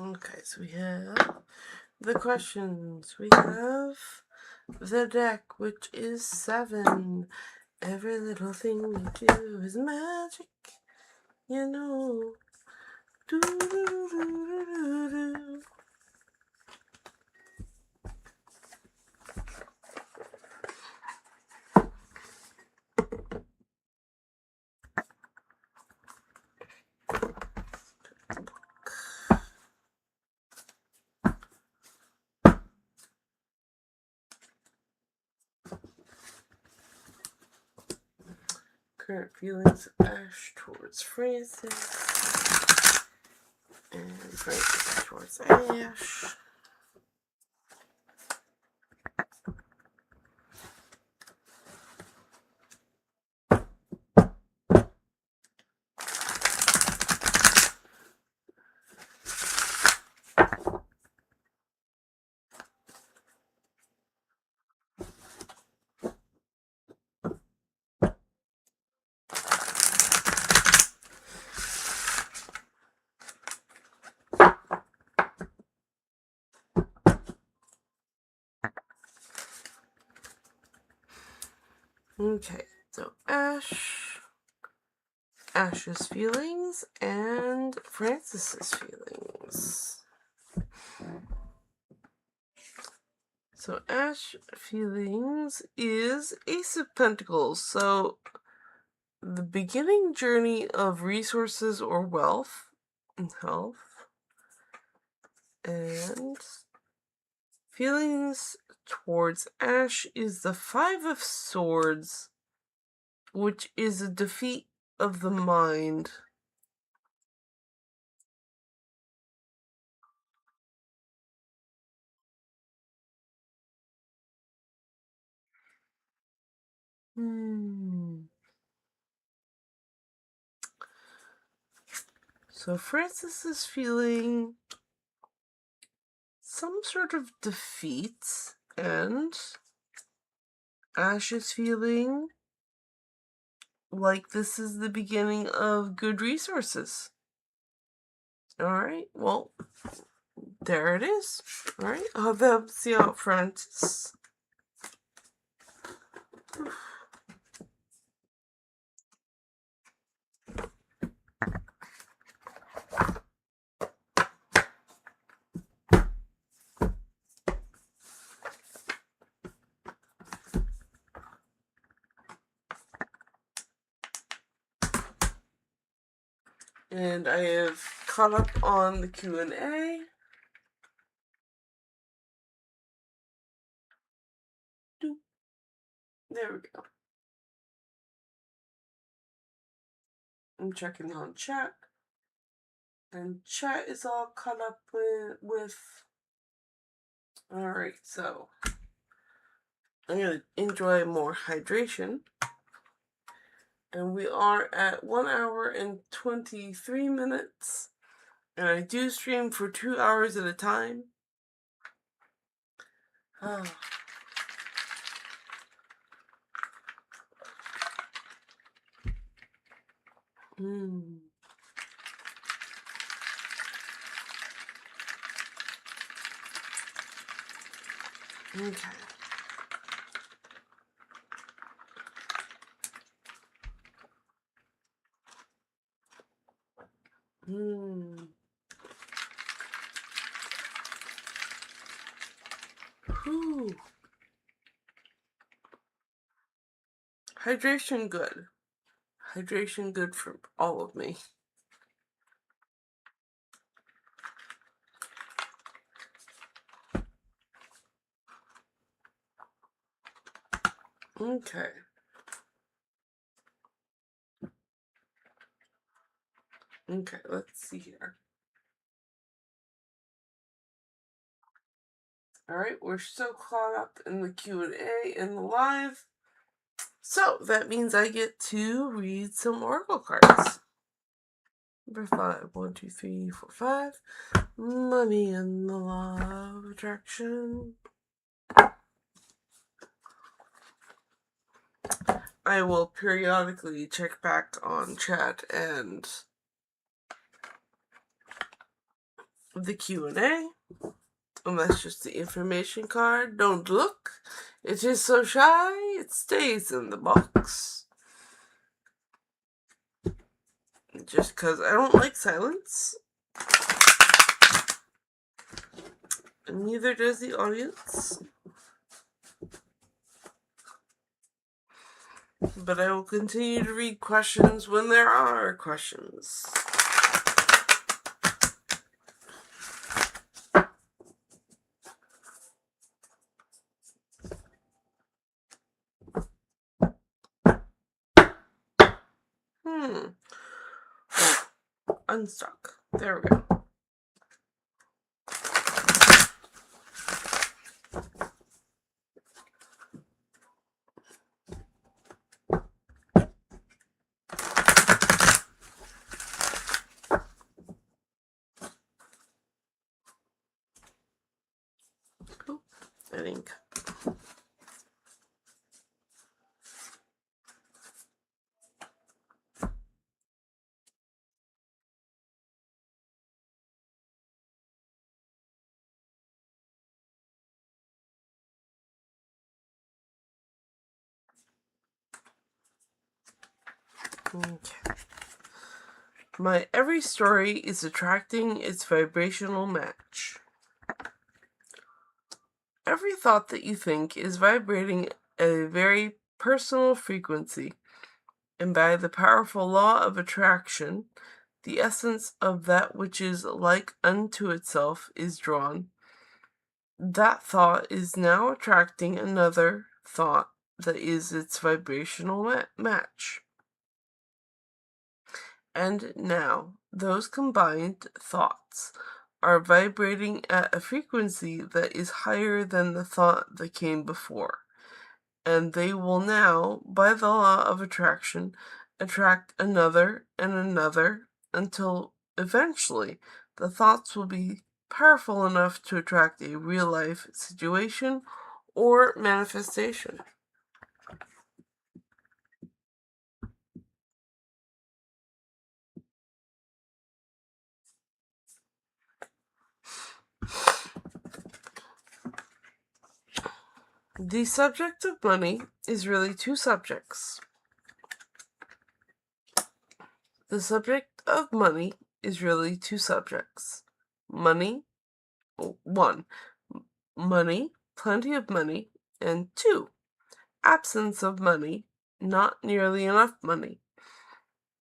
Okay, so we have the questions. We have the deck, which is 7. Every little thing we do is magic, you know. Do, do, do, do, do, do. Current feelings of Ash towards Francis. And Francis towards Ash. Okay, so Ash's feelings and Francis's feelings. So Ash feelings is Ace of Pentacles. So the beginning journey of resources or wealth and health. And feelings towards Ash is the Five of Swords, which is a defeat of the mind. So Francis is feeling some sort of defeat, and Ash is feeling like this is the beginning of good resources. Alright, well, there it is. Alright, I'll have to see out Francis. And I have caught up on the Q&A. There we go. I'm checking on chat. And chat is all caught up with... Alright, so I'm going to enjoy more hydration. And we are at 1 hour and 23 minutes. And I do stream for 2 hours at a time. Oh. Okay. Whew. Hydration good. Hydration good for all of me. Okay. Okay, let's see here. Alright, we're still caught up in the Q&A and the live. So, that means I get to read some oracle cards. Number 5. 1, 2, 3, 4, 5. Money and the law of attraction. I will periodically check back on chat and the Q&A. And that's just the information card. Don't look. It is so shy, it stays in the box. Just because I don't like silence. And neither does the audience. But I will continue to read questions when there are questions. Unstuck. There we go. Cool. I think. Okay. My every story is attracting its vibrational match. Every thought that you think is vibrating at a very personal frequency, and by the powerful law of attraction, the essence of that which is like unto itself is drawn. That thought is now attracting another thought that is its vibrational match. And now, those combined thoughts are vibrating at a frequency that is higher than the thought that came before. And they will now, by the law of attraction, attract another and another until eventually the thoughts will be powerful enough to attract a real life situation or manifestation. The subject of money is really two subjects. The subject of money is really two subjects. Money, one, money, plenty of money, and two, absence of money, not nearly enough money.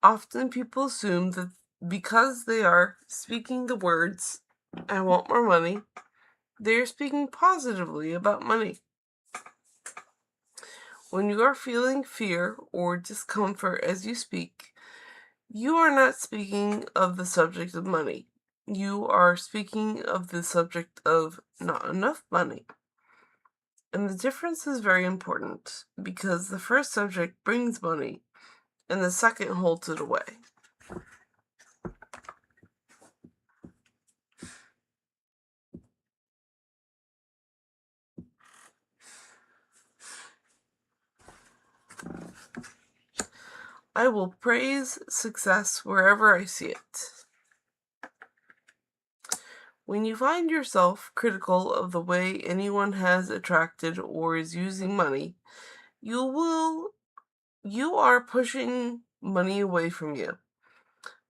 Often people assume that because they are speaking the words, I want more money, they are speaking positively about money. When you are feeling fear or discomfort as you speak, you are not speaking of the subject of money. You are speaking of the subject of not enough money. And the difference is very important because the first subject brings money and the second holds it away. I will praise success wherever I see it. When you find yourself critical of the way anyone has attracted or is using money, you are pushing money away from you.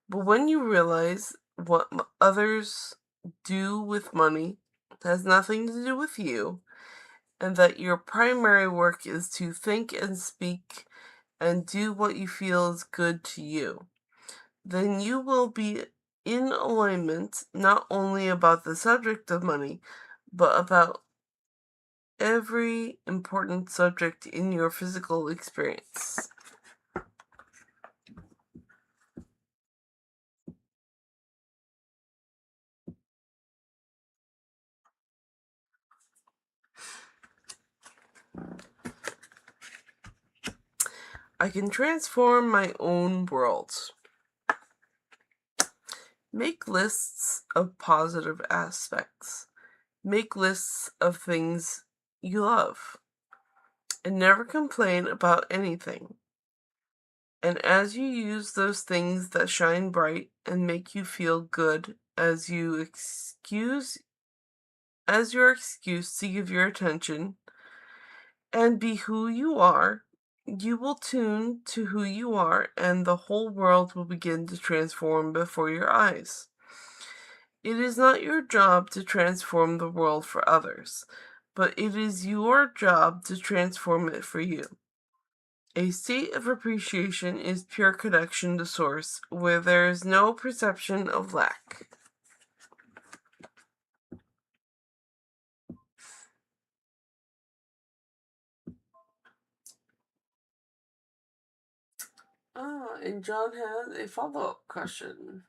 But when you realize what others do with money has nothing to do with you, and that your primary work is to think and speak and do what you feel is good to you, then you will be in alignment not only about the subject of money, but about every important subject in your physical experience. I can transform my own world. Make lists of positive aspects. Make lists of things you love. And never complain about anything. And as you use those things that shine bright and make you feel good as your excuse to give your attention and be who you are, you will tune to who you are, and the whole world will begin to transform before your eyes. It is not your job to transform the world for others, but it is your job to transform it for you. A state of appreciation is pure connection to Source, where there is no perception of lack. And John has a follow-up question.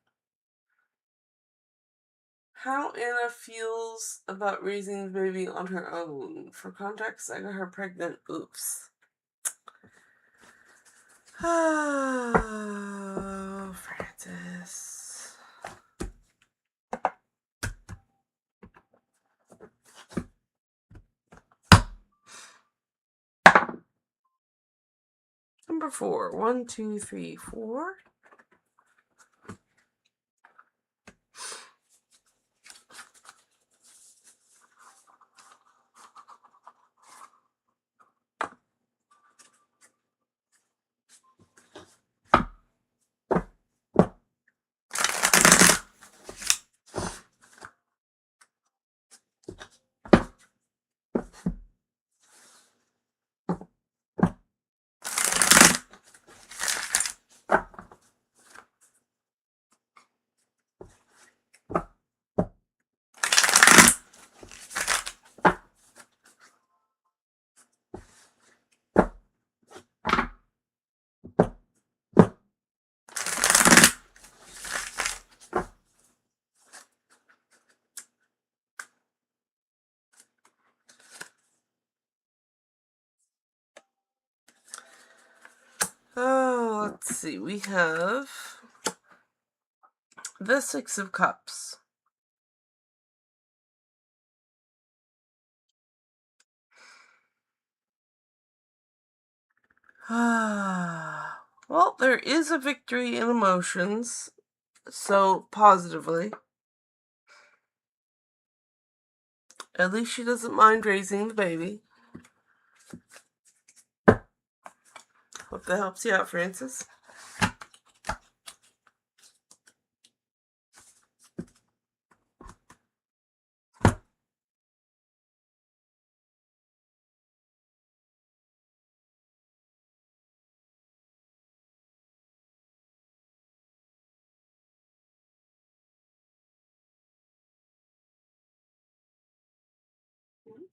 How Anna feels about raising the baby on her own. For context, I got her pregnant. Oops. Oh, Francis. Number 4. 1, 2, 3, 4. Oh, let's see. We have the 6 of Cups. Well, there is a victory in emotions, so positively. At least she doesn't mind raising the baby. Hope that helps you out, Francis.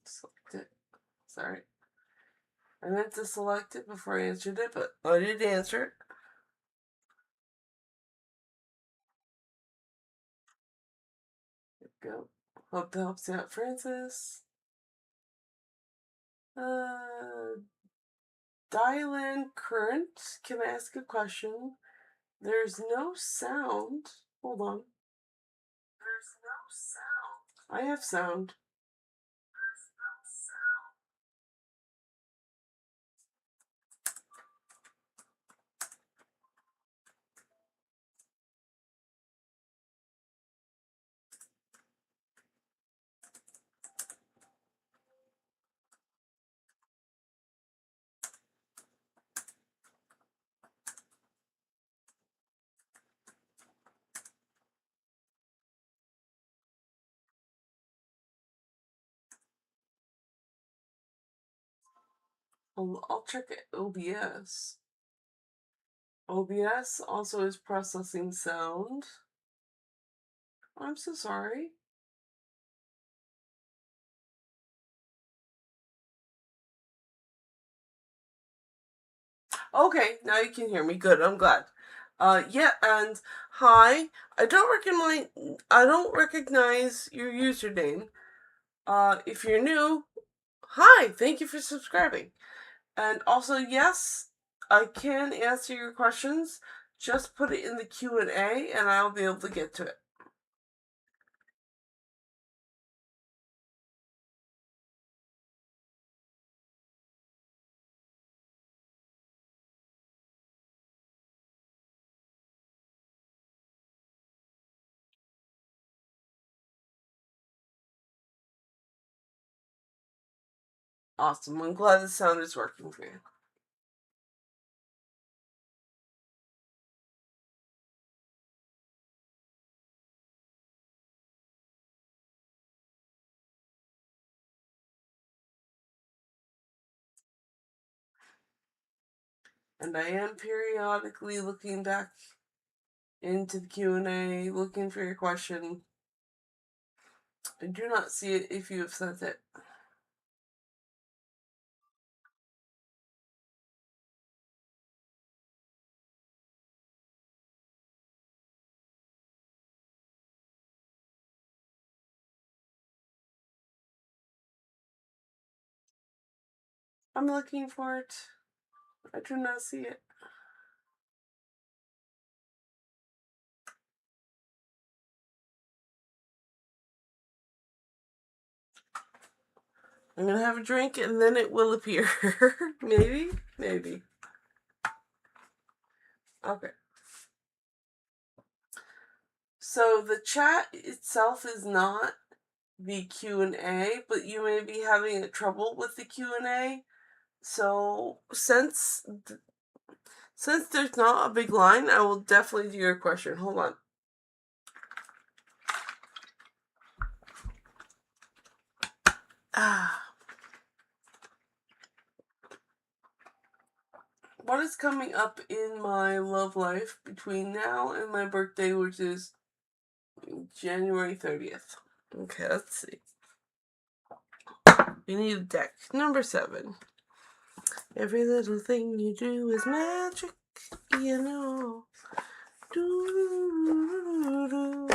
Select it. Sorry. I meant to select it before I answered it, but I did answer it. There we go. Hope that helps you out, Francis. Dial-in current. Can I ask a question? There's no sound. Hold on. There's no sound. I have sound. There's no sound. I'll check OBS. OBS also is processing sound. I'm so sorry. Okay, now you can hear me. Good, I'm glad. Yeah, and hi. I don't recognize your username. If you're new, hi. Thank you for subscribing. And also, yes, I can answer your questions. Just put it in the Q&A, and I'll be able to get to it. Awesome. I'm glad the sound is working for you. And I am periodically looking back into the Q&A, looking for your question. I do not see it if you have sent it. I'm looking for it. I do not see it. I'm gonna have a drink and then it will appear. Maybe? Maybe. Okay. So the chat itself is not the Q&A, but you may be having trouble with the Q&A. So since there's not a big line, I will definitely do your question. Hold on. What is coming up in my love life between now and my birthday, which is January 30th? Okay, let's see. We need a deck. Number 7. Every little thing you do is magic, you know. Do-do-do-do-do.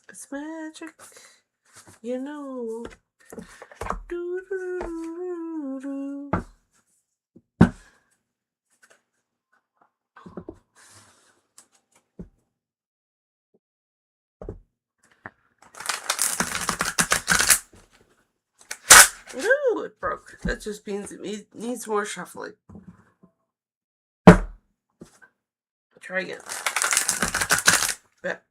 It's magic, you know. Do-do-do-do-do. Ooh, it broke. That just means it needs more shuffling. Try again. Better.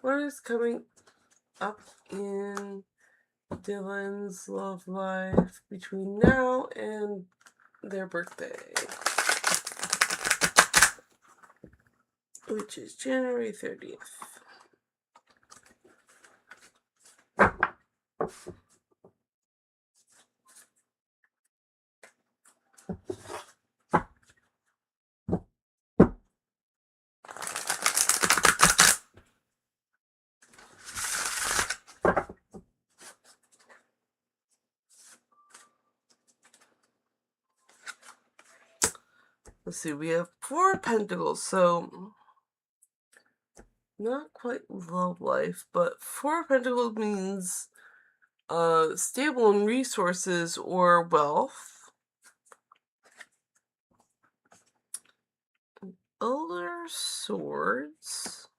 What is coming up in Dylan's love life between now and their birthday, which is January 30th? Let's see, we have 4 pentacles, so not quite love life, but 4 pentacles means stable in resources or wealth. Elder Swords.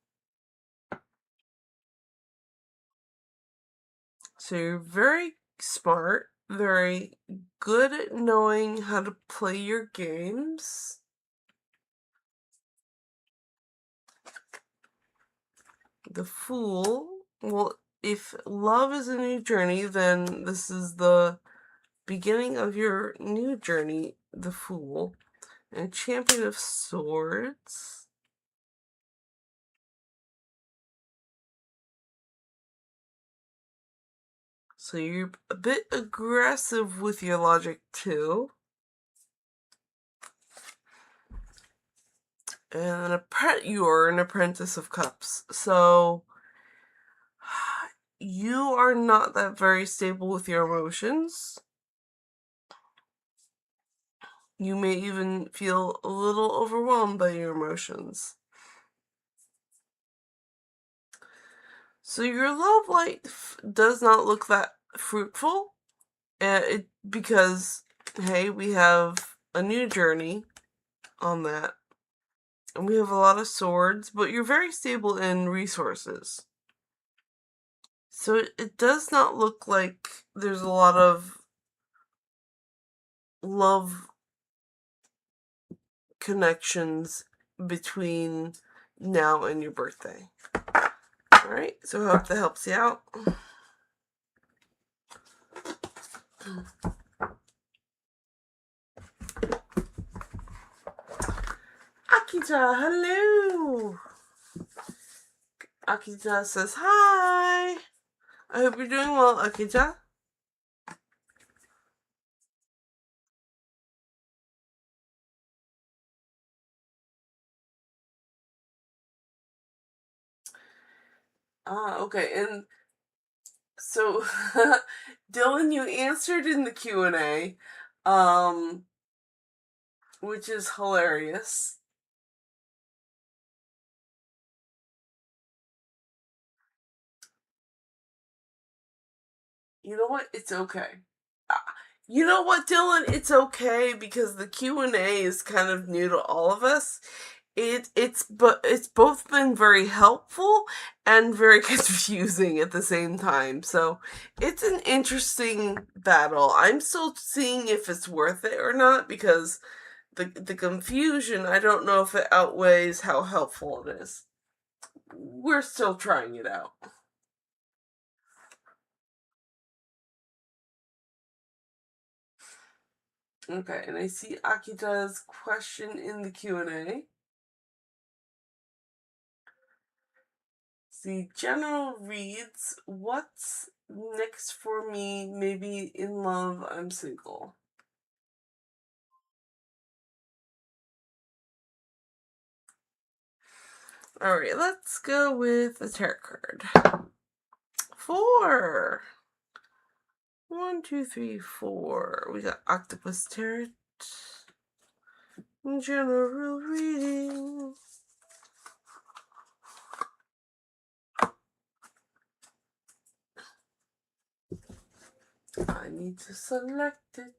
So you're very smart, very good at knowing how to play your games. The Fool. Well, if love is a new journey, then this is the beginning of your new journey, the Fool. And Champion of Swords. So you're a bit aggressive with your logic too. And you're an Apprentice of Cups. So you are not that very stable with your emotions. You may even feel a little overwhelmed by your emotions. So your love life does not look that fruitful, because, hey, we have a new journey on that. And we have a lot of swords, but you're very stable in resources. So it does not look like there's a lot of love connections between now and your birthday. Alright, so I hope that helps you out. Akita, hello! Akita says hi! I hope you're doing well, Akita. Okay, and so Dylan, you answered in the Q&A, which is hilarious. You know what? It's okay. Uh, You know what, Dylan? It's okay because the Q&A is kind of new to all of us. It's both been very helpful and very confusing at the same time. So it's an interesting battle. I'm still seeing if it's worth it or not because the confusion, I don't know if it outweighs how helpful it is. We're still trying it out. Okay, and I see Akita's question in the Q&A. The general reads, "What's next for me? Maybe in love, I'm single." Alright, let's go with the tarot card. 4. 1, 2, 3, 4. We got Octopus Tarot. General reading. I need to select it.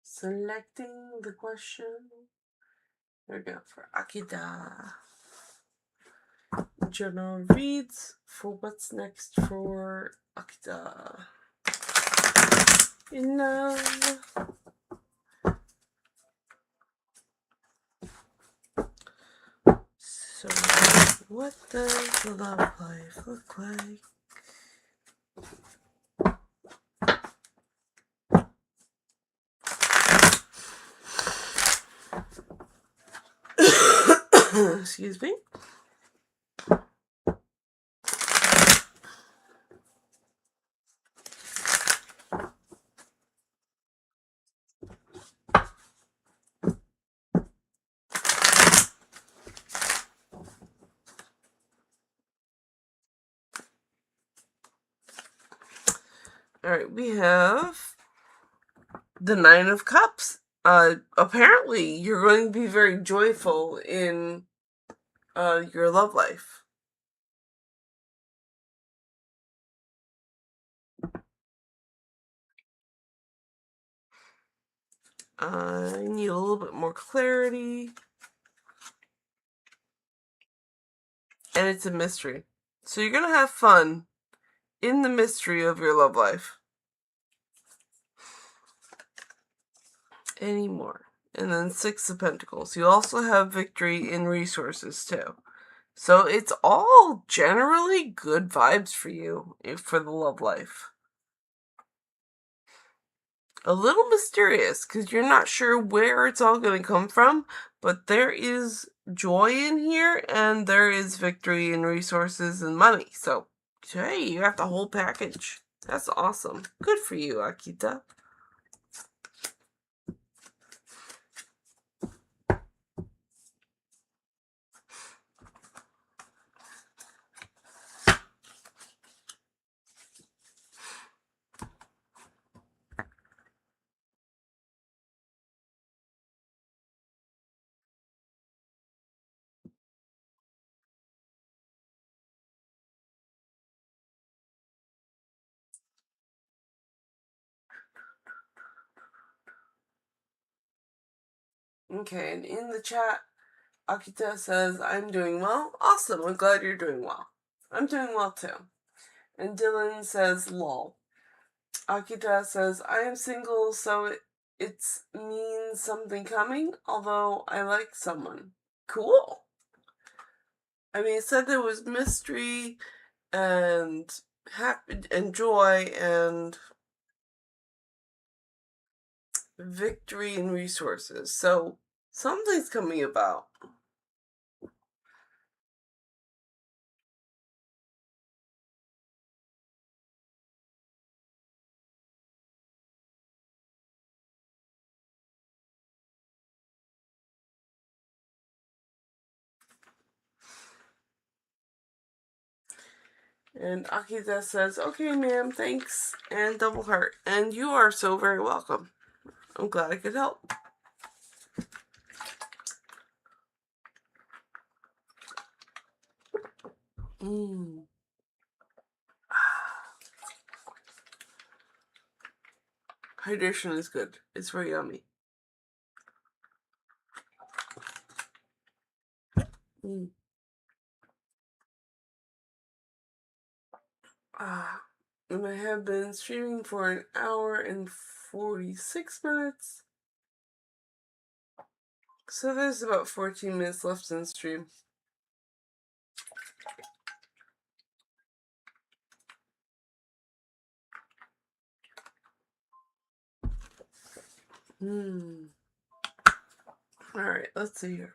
Selecting the question. There we go for Akita. General reads for what's next for Akita. In love. So, what does the love life look like? Excuse me. Alright, we have the 9 of Cups. Apparently, you're going to be very joyful in your love life. I need a little bit more clarity. And it's a mystery. So you're going to have fun in the mystery of your love life. Anymore. And then 6 of Pentacles. You also have victory in resources too. So it's all generally good vibes for you for the love life. A little mysterious because you're not sure where it's all going to come from, but there is joy in here and there is victory in resources and money. So, hey, you got the whole package. That's awesome. Good for you, Akita. Okay, and in the chat, Akita says, "I'm doing well." Awesome, I'm glad you're doing well. I'm doing well too. And Dylan says, "Lol." Akita says, "I am single, so it means something coming, although I like someone." Cool. I mean, it said there was mystery and happy and joy and victory and resources. So something's coming about. And Akita says, "Okay, ma'am, thanks," and double heart. And you are so very welcome. I'm glad I could help. Hydration is good. It's very yummy. And I have been streaming for an hour and 46 minutes. So there's about 14 minutes left in the stream. Alright, let's see here.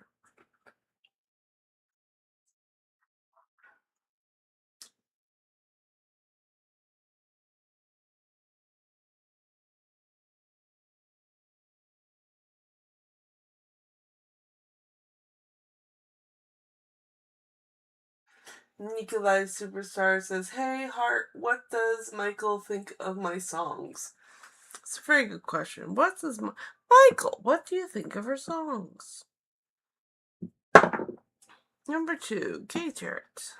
Nikolai Superstar says, "Hey, Heart, what does Michael think of my songs?" It's a very good question. Michael, what do you think of her songs? Number 2, K-Tart.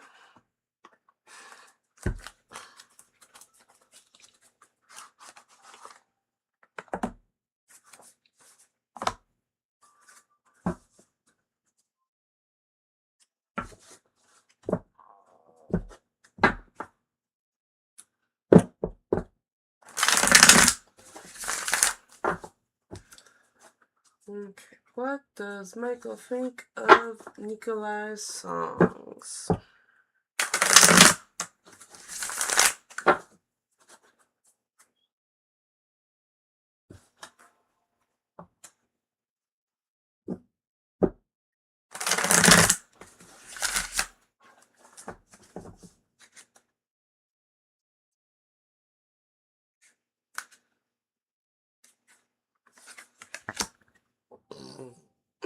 Okay, what does Michael think of Nikolai's songs?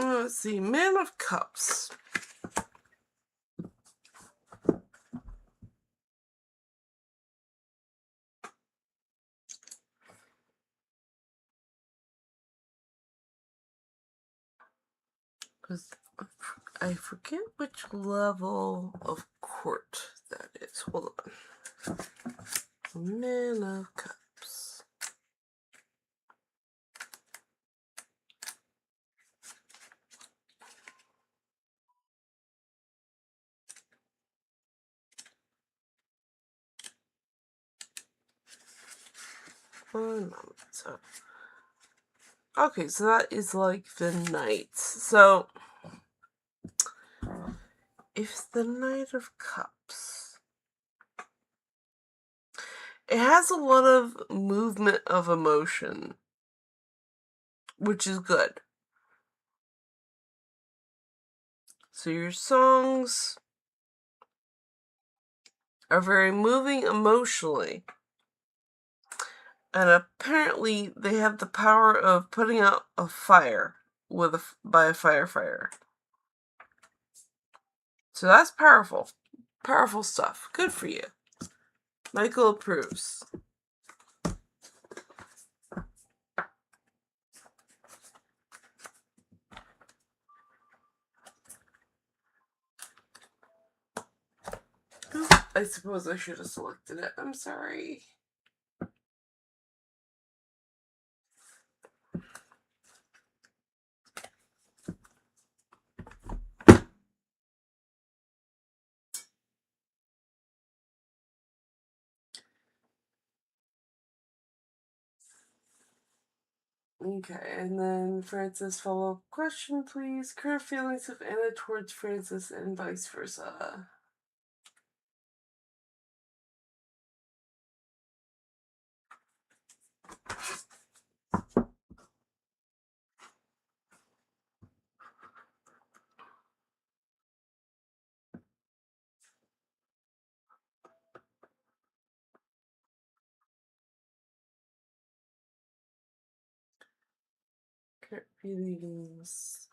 Let's see, Man of Cups. Because I forget which level of court that is. Hold on. Man of Cups. So, okay, so that is like the Knights. So, if the Knight of Cups, it has a lot of movement of emotion, which is good. So your songs are very moving emotionally. And apparently they have the power of putting out a fire by a firefighter. So that's powerful. Powerful stuff. Good for you. Michael approves. I suppose I should have selected it. I'm sorry. Okay, and then Francis, follow-up question, please. Current feelings of Anna towards Francis and vice versa. Current feelings.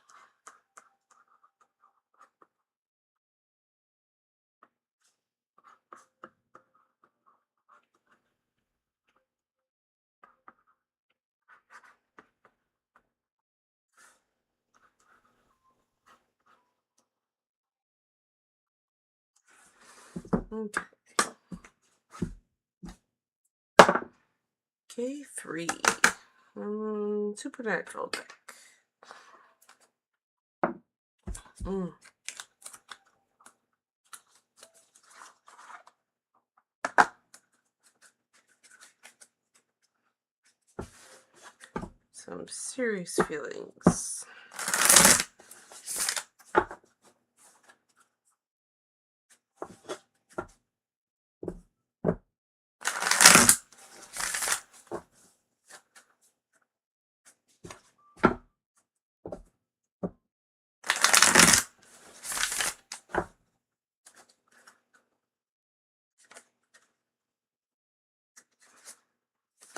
Okay. K3. Supernatural deck. Some serious feelings.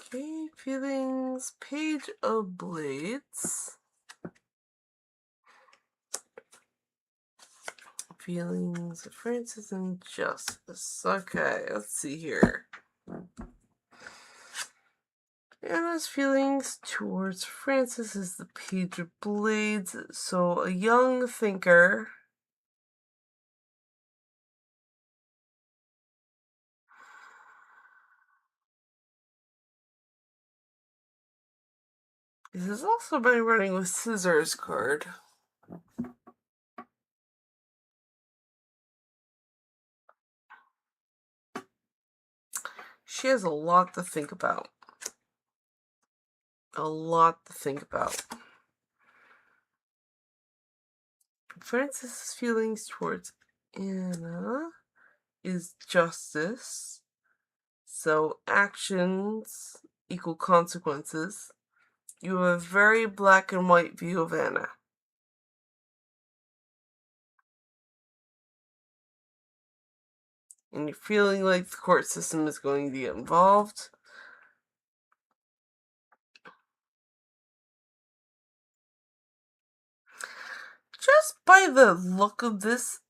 Okay, feelings, Page of Blades. Feelings of Francis and Justice. Okay, let's see here. Anna's feelings towards Francis is the Page of Blades. So, a young thinker. This has also been running with Scissors card. She has a lot to think about. A lot to think about. Francis's feelings towards Anna is justice. So actions equal consequences. You have a very black and white view of Anna. And you're feeling like the court system is going to get involved. Just by the look of this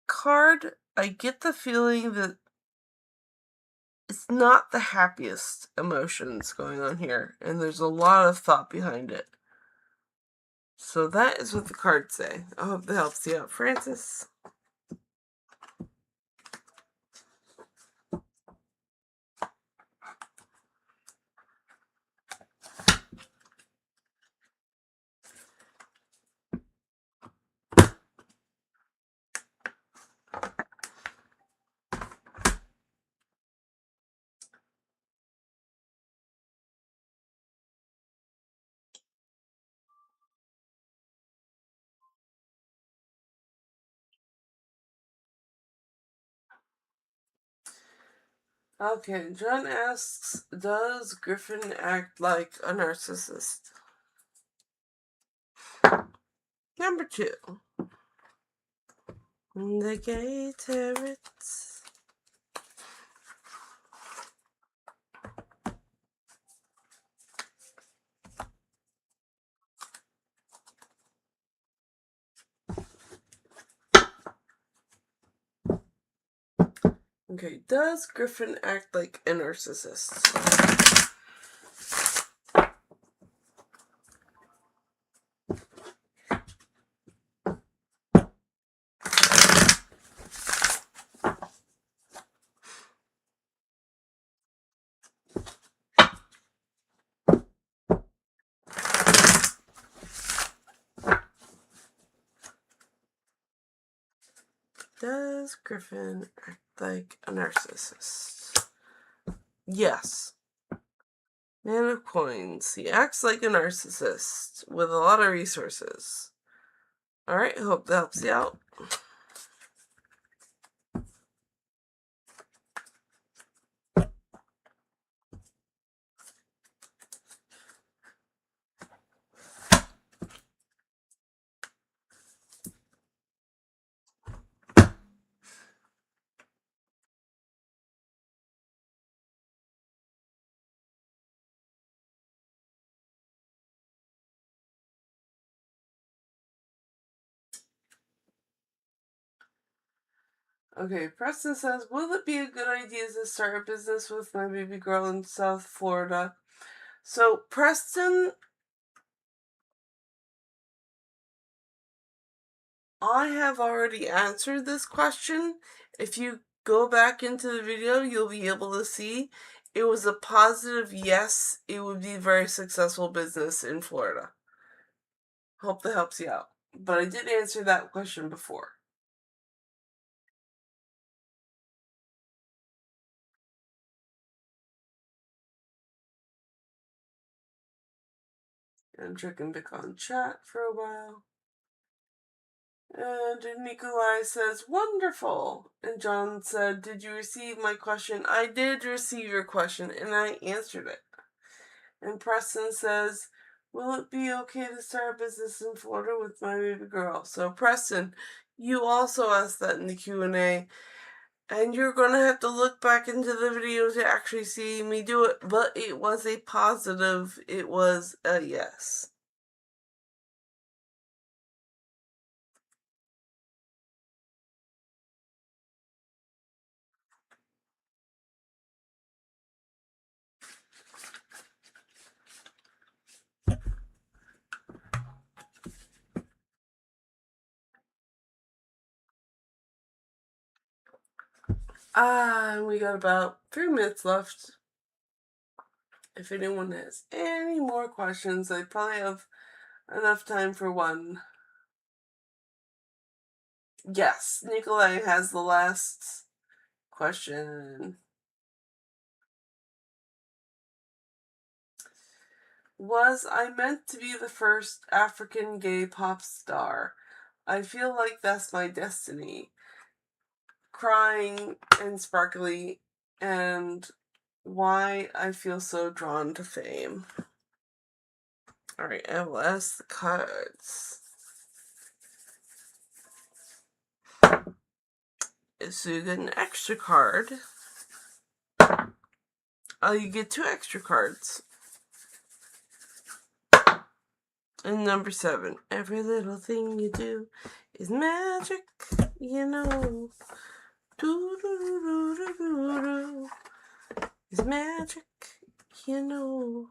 card, I get the feeling that it's not the happiest emotions going on here, and there's a lot of thought behind it. So that is what the cards say. I hope that helps you out, Francis. Okay, John asks, does Griffin act like a narcissist? Number 2. The Gay Turrets. Okay, does Griffin act like a narcissist? Does Griffin act like a narcissist? Yes. Man of Coins. He acts like a narcissist with a lot of resources. Alright, hope that helps you out. Okay, Preston says, will it be a good idea to start a business with my baby girl in South Florida? So, Preston, I have already answered this question. If you go back into the video, you'll be able to see. It was a positive yes. It would be a very successful business in Florida. Hope that helps you out. But I did answer that question before. And checking back on chat for a while. And Nikolai says, wonderful. And John said, did you receive my question? I did receive your question, and I answered it. And Preston says, will it be okay to start a business in Florida with my baby girl? So Preston, you also asked that in the Q&A, and you're going to have to look back into the video to actually see me do it, but it was a positive, it was a yes. We got about 3 minutes left. If anyone has any more questions, I probably have enough time for one. Yes, Nikolai has the last question. Was I meant to be the first African gay pop star? I feel like that's my destiny. Crying and sparkly, and why I feel so drawn to fame. Alright, I will ask the cards. So you get an extra card. You get 2 extra cards. And number 7. Every little thing you do is magic, you know. Do-do-do-do-do-do. Is magic, you know.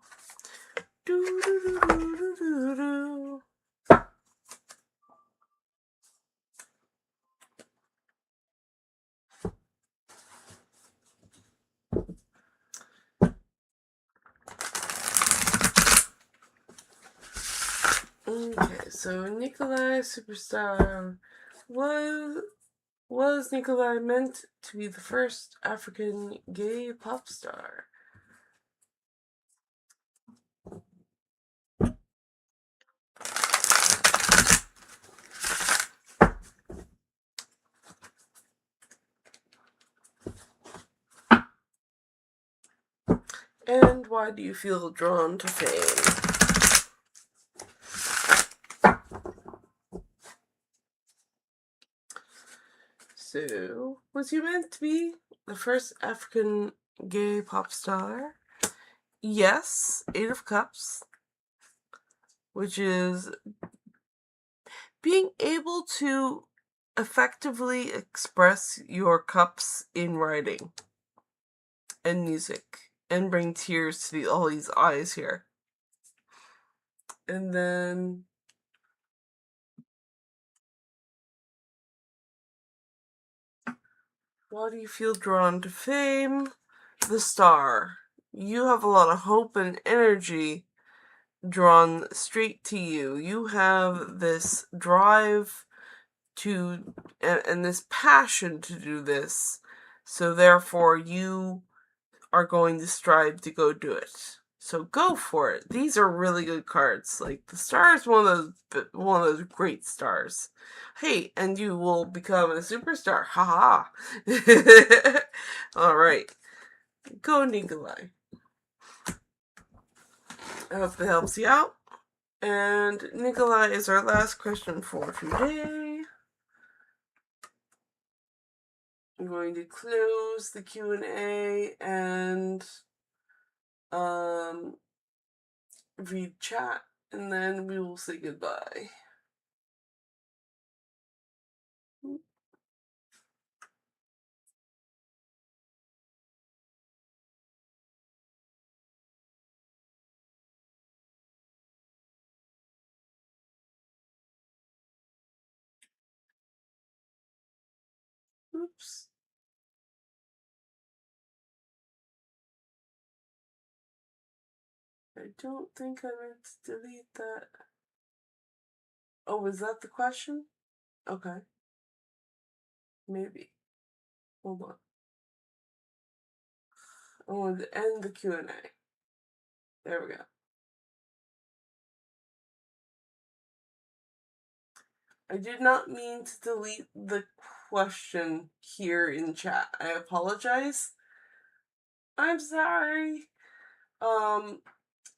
Do-do-do-do-do-do. Okay, so Nikolai Superstar was Nikolai meant to be the first African gay pop star? And why do you feel drawn to fame? So, was you meant to be the first African gay pop star? Yes, 8 of Cups, which is being able to effectively express your cups in writing and music and bring tears to all these eyes here. And then why do you feel drawn to fame? The Star. You have a lot of hope and energy drawn straight to you. You have this drive to and this passion to do this. So therefore you are going to strive to go do it. So go for it. These are really good cards. Like the Star is one of those great stars. Hey, and you will become a superstar. Ha ha. All right. Go, Nikolai. I hope that helps you out. And Nikolai is our last question for today. I'm going to close the Q&A and read chat, and then we will say goodbye. Oops. I don't think I meant to delete that. Oh, was that the question? Okay. Maybe. Hold on. I wanted to end the Q&A. There we go. I did not mean to delete the question here in chat. I apologize. I'm sorry.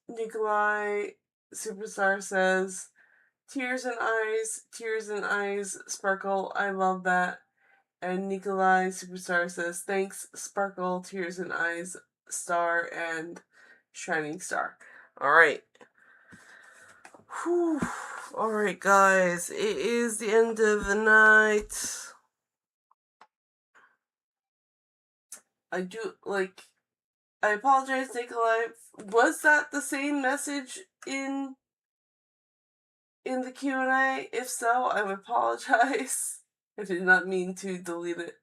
Nikolai Superstar says, tears and eyes, Sparkle, I love that. And Nikolai Superstar says, thanks, Sparkle, tears and eyes, star, and shining star. Alright. Whew. Alright, guys, it is the end of the night. I apologize, Nikolai. Was that the same message in the Q&A? If so, I would apologize. I did not mean to delete it.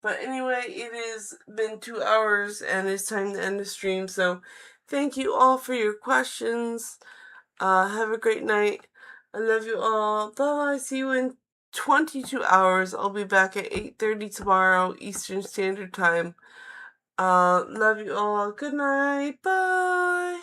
But anyway, it has been 2 hours and it's time to end the stream. So thank you all for your questions. Have a great night. I love you all. Bye. See you in 22 hours. I'll be back at 8:30 tomorrow, Eastern Standard Time. Love you all. Good night. Bye.